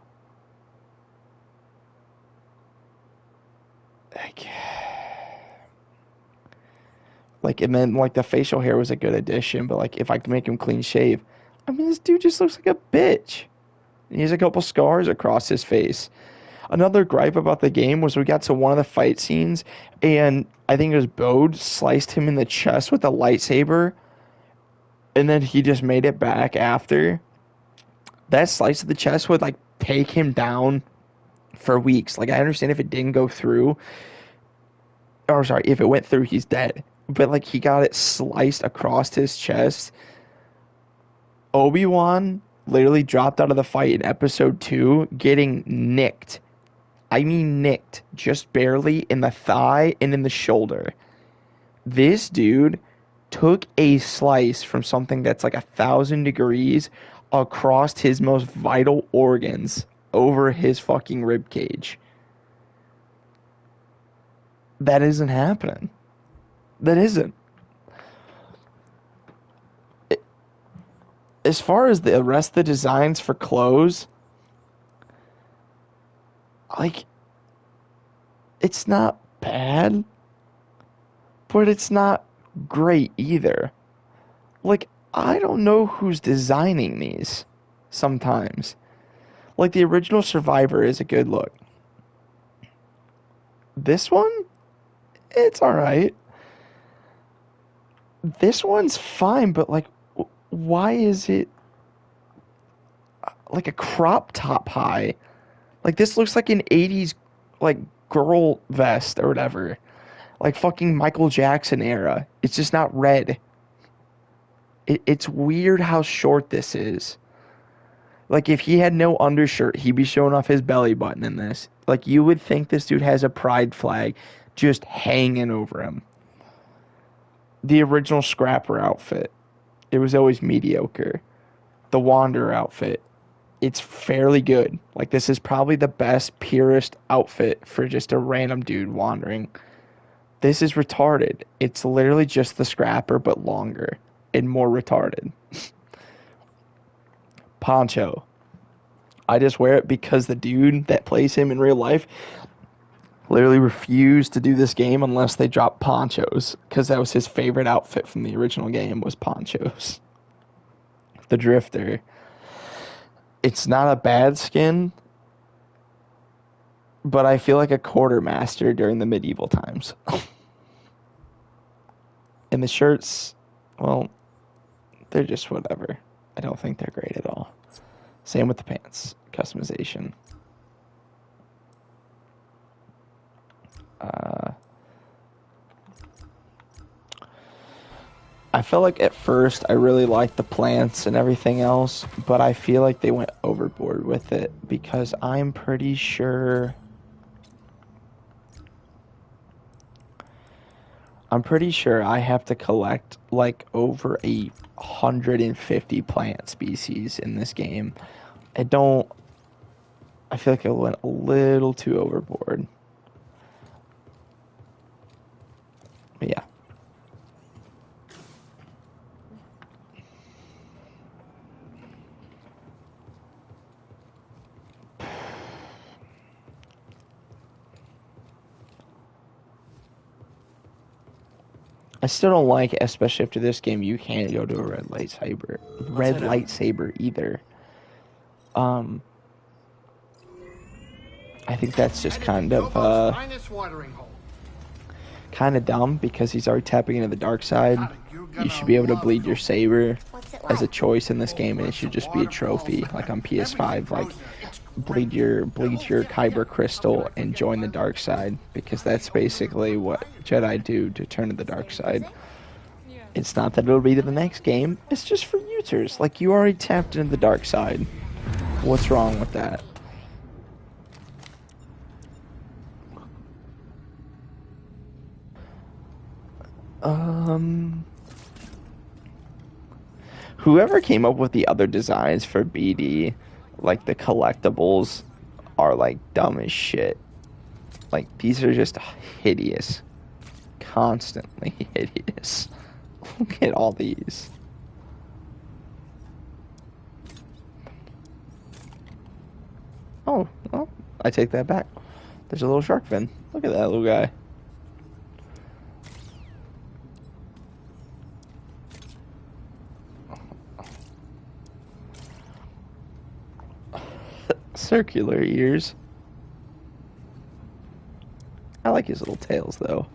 Speaker 3: Like, and then, like, the facial hair was a good addition, but, like, if I could make him clean shave, I mean, this dude just looks like a bitch. And he has a couple scars across his face. Another gripe about the game was we got to one of the fight scenes, and I think it was Bode sliced him in the chest with a lightsaber, and then he just made it back after. That slice of the chest would, like, take him down for weeks. Like, I understand if it didn't go through, or sorry, if it went through, he's dead. But, like, he got it sliced across his chest. Obi-Wan literally dropped out of the fight in episode 2, getting nicked. I mean nicked, just barely in the thigh and in the shoulder. This dude took a slice from something that's like 1,000 degrees across his most vital organs over his fucking rib cage. That isn't happening. That isn't. As far as the rest of the designs for clothes, like, it's not bad, but it's not great either. Like, I don't know who's designing these sometimes. Like, the original Survivor is a good look. This one, it's alright. This one's fine, but, like, why is it like a crop top high? Like, this looks like an 80s, like, girl vest or whatever. Like, fucking Michael Jackson era. It's just not red. It's weird how short this is. Like, if he had no undershirt, he'd be showing off his belly button in this. Like, you would think this dude has a pride flag just hanging over him. The original Scrapper outfit, it was always mediocre. The Wanderer outfit, it's fairly good. Like, this is probably the best, purest outfit for just a random dude wandering. This is retarded. It's literally just the Scrapper, but longer and more retarded. Poncho. I just wear it because the dude that plays him in real life literally refused to do this game unless they dropped ponchos, because that was his favorite outfit from the original game, was ponchos. The Drifter. It's not a bad skin, but I feel like a quartermaster during the medieval times. And the shirts, well, they're just whatever. I don't think they're great at all. Same with the pants. Customization. I felt like at first I really liked the plants and everything else, but I feel like they went overboard with it because I'm pretty sure I have to collect like over 150 plant species in this game. I feel like it went a little too overboard. But yeah. I still don't like, especially after this game, you can't go to a red lightsaber. Red
Speaker 2: head out.
Speaker 3: lightsaber either. I think that's just kind of
Speaker 4: finest watering hole.
Speaker 3: kind of dumb because he's already tapping into the dark side. You should be able to bleed your saber as a choice in this game, and it should just be a trophy, like on PS5. Like bleed your kyber crystal and join the dark side, because that's basically what Jedi do to turn to the dark side. It's not that it'll be to the next game. It's just for users. Like, you already tapped into the dark side. What's wrong with that? Whoever came up with the other designs for BD, like the collectibles, are like dumb as shit. Like, these are just hideous. Constantly hideous. Look at all these. Oh, well, I take that back. There's a little shark fin. Look at that little guy. Circular ears. I like his little tails, though.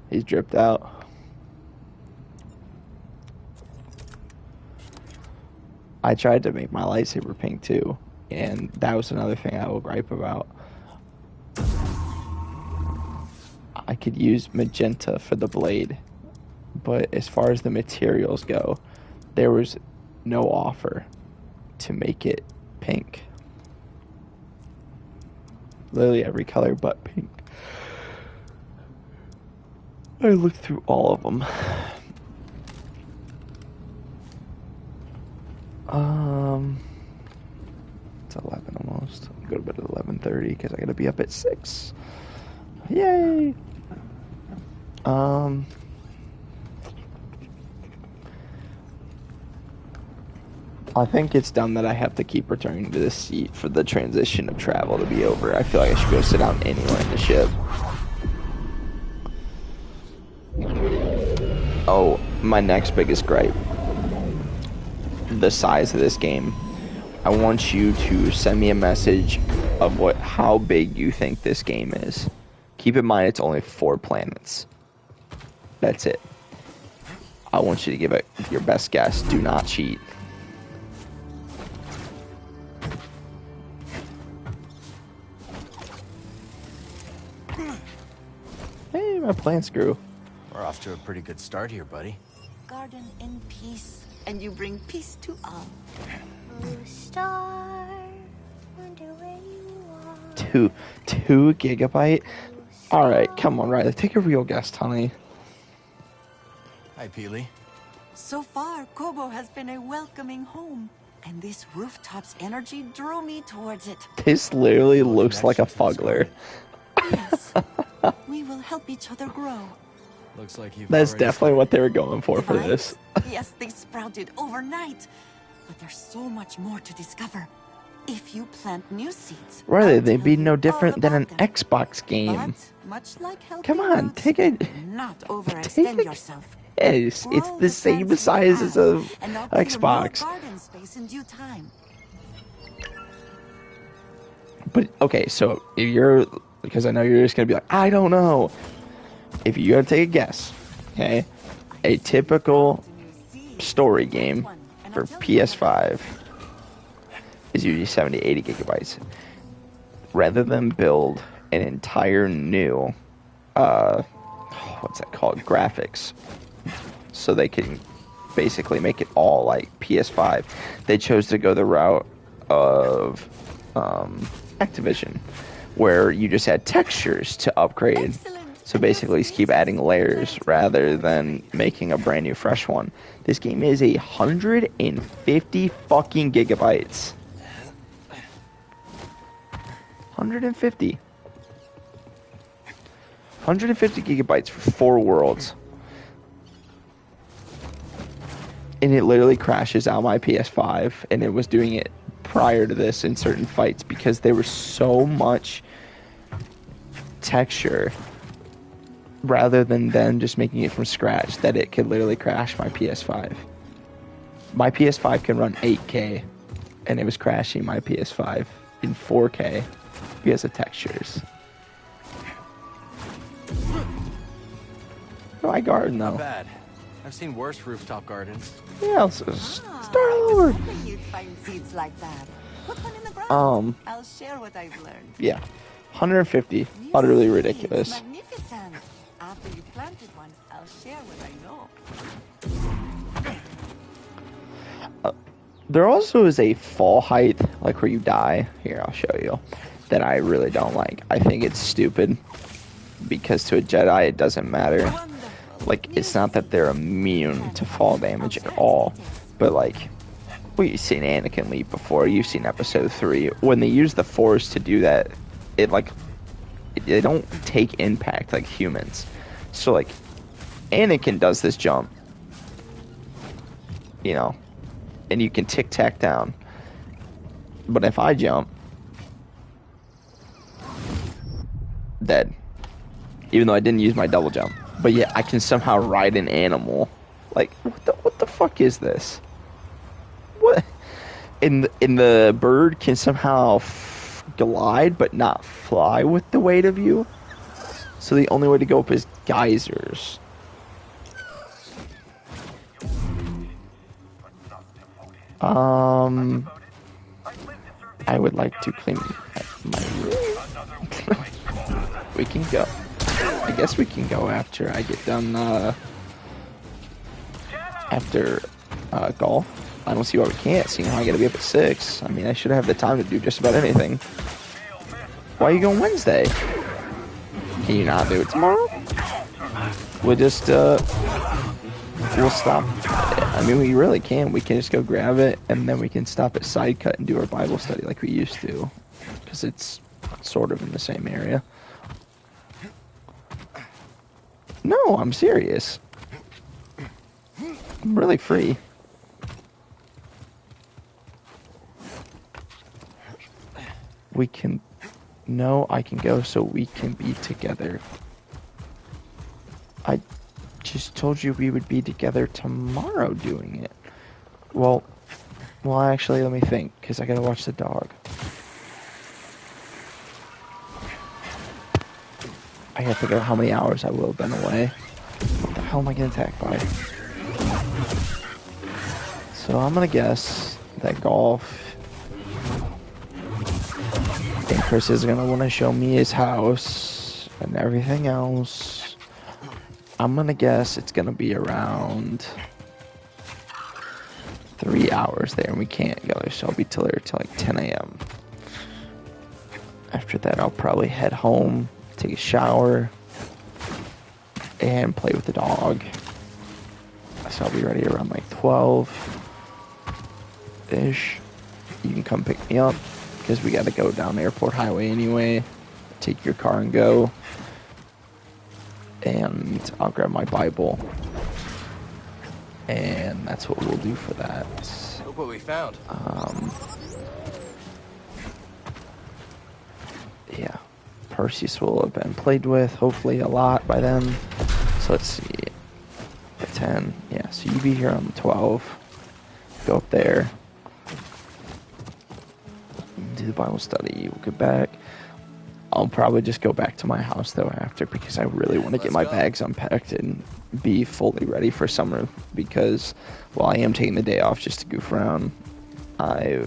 Speaker 3: He's dripped out. I tried to make my lightsaber pink too, and that was another thing I will gripe about. I could use magenta for the blade, but as far as the materials go, there was no offer to make it pink. Literally every color but pink. I looked through all of them. It's 11 almost. I'll go to bed at 11:30 because I gotta be up at 6. Yay! I think it's dumb that I have to keep returning to this seat for the transition of travel to be over. I feel like I should go sit down anywhere in the ship. Oh, my next biggest gripe. The size of this game. I want you to send me a message of how big you think this game is. Keep in mind it's only 4 planets. That's it. I want you to give it your best guess. Do not cheat. Hey, my plants grew.
Speaker 2: We're off to a pretty good start here, buddy.
Speaker 18: Garden in peace, and you bring peace to all. Blue star, wonder where you are.
Speaker 3: 2 gigabyte? Alright, come on, Riley. Take a real guess, honey.
Speaker 2: Hi, Peely.
Speaker 15: So far, Kobo has been a welcoming home, and this rooftop's energy drew me towards it.
Speaker 3: This literally looks like a fuggler.
Speaker 15: Yes, we will help each other grow.
Speaker 2: Looks like you've
Speaker 3: That's
Speaker 2: already
Speaker 3: definitely what they were going for
Speaker 15: Vines?
Speaker 3: this.
Speaker 15: Yes, they sprouted overnight, but there's so much more to discover. If you plant new seeds,
Speaker 3: Riley, they'd be no different than an Xbox game.
Speaker 15: but much like healthy
Speaker 3: Come on,
Speaker 15: roots,
Speaker 3: take it.
Speaker 15: not overextend yourself.
Speaker 3: Yes, it's the same size as a Xbox.
Speaker 15: Garden space in due time.
Speaker 3: But okay, so if you're, because I know you're just gonna be like, I don't know. If you gotta take a guess, okay, a typical story game for PS5 is usually 70 to 80 gigabytes. Rather than build an entire new, what's that called, graphics, so they can basically make it all like PS5, they chose to go the route of Activision, where you just add textures to upgrade. So basically, just keep adding layers rather than making a brand new fresh one. This game is 150 fucking gigabytes. 150 gigabytes for 4 worlds. and it literally crashes out my PS5, and it was doing it prior to this in certain fights because there was so much texture rather than them just making it from scratch that it could literally crash my PS5. My PS5 can run 8K, and it was crashing my PS5 in 4K because of textures. No, I garden though.
Speaker 2: Not bad. I've seen worse rooftop gardens.
Speaker 3: Yeah, start over.
Speaker 15: You'd find seeds like that. Put one in the ground. I'll share what I've learned.
Speaker 3: Yeah, 150, utterly ridiculous.
Speaker 15: Magnificent. After you planted one, I'll share what I know.
Speaker 3: There also is a fall height, like where you die. Here, I'll show you. That I really don't like. I think it's stupid because to a Jedi it doesn't matter. Like, it's not that they're immune to fall damage at all, but like, well, you've seen Anakin leap before. You've seen Episode 3. When they use the Force to do that, they don't take impact like humans. So like, Anakin does this jump, you know, and you can tic-tac down. But if I jump, dead. Even though I didn't use my double jump. But yet I can somehow ride an animal. Like, what the fuck is this? What? And the bird can somehow glide but not fly with the weight of you. So the only way to go up is geysers. I would like to clean my room. We can go. I guess we can go after I get done, after golf. I don't see why we can't, seeing how I gotta be up at 6. I mean, I should have the time to do just about anything. Why are you going Wednesday? Can you not do it tomorrow? We'll just, we'll stop. I mean, we really can. We can just go grab it, and then we can stop at Side Cut and do our Bible study like we used to. Because it's sort of in the same area. No, I'm serious. I'm really free. We can... No, I can go so we can be together. I just told you we would be together tomorrow doing it. Well, actually, let me think, because I gotta watch the dog. I gotta figure out how many hours I will have been away. What the hell am I getting attacked by? So I'm gonna guess that golf... And Chris is gonna want to show me his house and everything else. I'm gonna guess it's gonna be around 3 hours there, and we can't go there, so I'll be till there till like 10 a.m. After that, I'll probably head home, take a shower, and play with the dog. So I'll be ready around like 12-ish. You can come pick me up, because we gotta go down Airport Highway anyway. Take your car and go. And I'll grab my Bible. And that's what we'll do for that.
Speaker 2: Look what we found.
Speaker 3: Yeah. Perseus will have been played with, hopefully a lot by then. So let's see. At 10. Yeah, so you be here on the 12. Go up there. Do the Bible study. We'll get back. I'll probably just go back to my house though after, because I really want to get my bags unpacked and be fully ready for summer, because while I am taking the day off just to goof around, I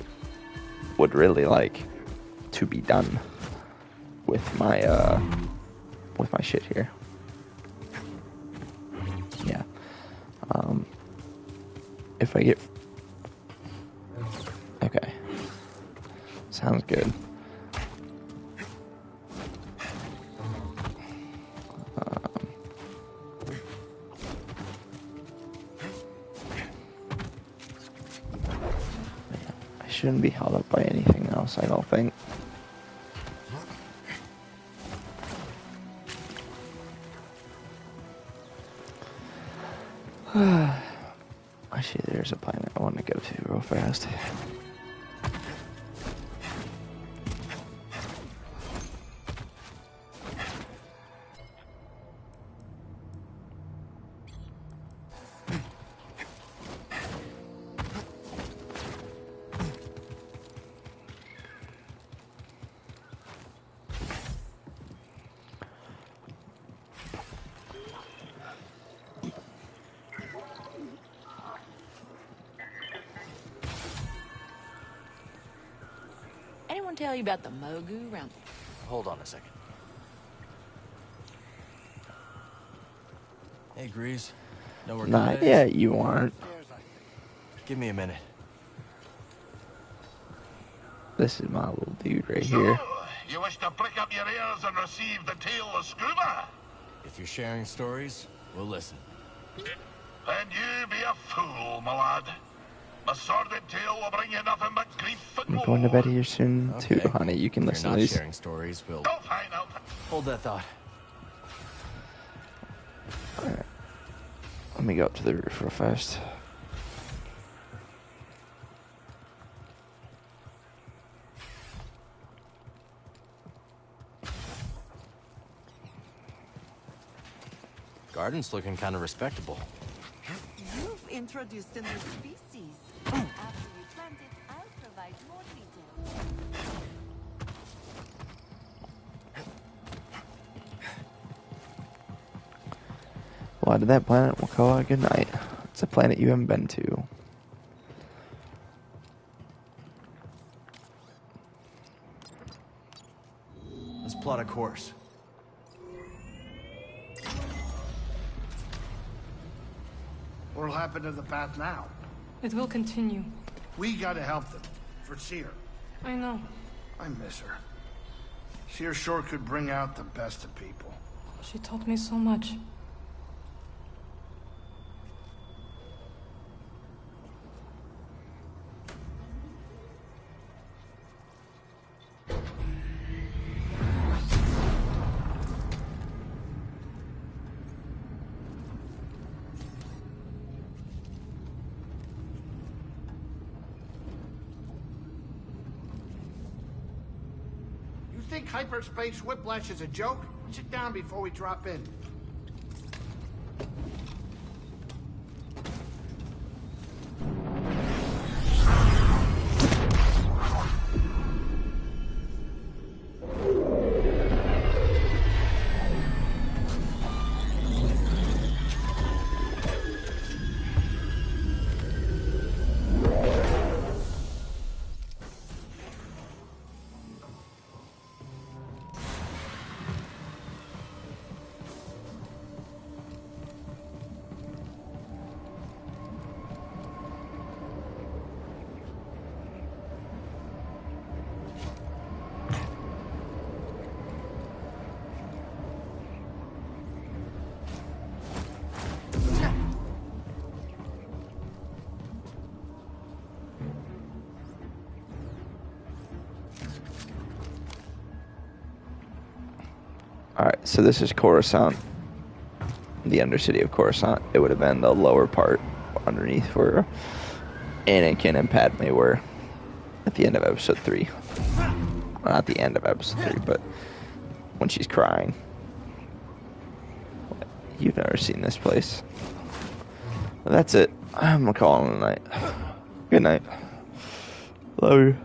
Speaker 3: would really like to be done with my shit here. Yeah. If I get... Okay. Sounds good. I shouldn't be held up by anything else, I don't think. I Actually, there's a planet I want to go to real fast.
Speaker 15: Anyone tell you about the Mogu around?
Speaker 2: Hold on a second. Hey, Grease. Know where
Speaker 3: Not
Speaker 2: Kaya
Speaker 3: yet,
Speaker 2: is?
Speaker 3: you aren't.
Speaker 2: Give me a minute.
Speaker 3: This is my little dude right here.
Speaker 8: You wish to prick up your ears and receive the tale of Scuba?
Speaker 2: If you're sharing stories, we'll listen.
Speaker 8: Then you be a fool, my lad. My sordid tale will bring you nothing but grief and
Speaker 3: I'm going to
Speaker 8: woe.
Speaker 3: bed here soon too, honey. You can
Speaker 2: If
Speaker 3: listen
Speaker 2: you're
Speaker 3: to
Speaker 2: not
Speaker 3: these.
Speaker 2: sharing stories, we'll...
Speaker 8: Go find out.
Speaker 2: Hold that thought.
Speaker 3: Alright. Let me go up to the roof real fast.
Speaker 2: Garden's looking kind of respectable.
Speaker 15: You've introduced a new species. After you plant it, I'll provide more details.
Speaker 3: Why did that planet we'll call it good night? It's a planet you haven't been to.
Speaker 2: Let's plot a course.
Speaker 4: What'll happen to the path now?
Speaker 12: It will continue.
Speaker 4: We gotta help them. For Seer.
Speaker 12: I know.
Speaker 4: I miss her. Seer sure could bring out the best of people.
Speaker 12: She taught me so much.
Speaker 4: You think hyperspace whiplash is a joke? Sit down before we drop in.
Speaker 3: Alright, so this is Coruscant. The Undercity of Coruscant. It would have been the lower part underneath where Anakin and Padme were at the end of episode 3. Well, not the end of episode 3, but when she's crying. You've never seen this place. Well, that's it. I'm gonna call it a night. Good night. Love you.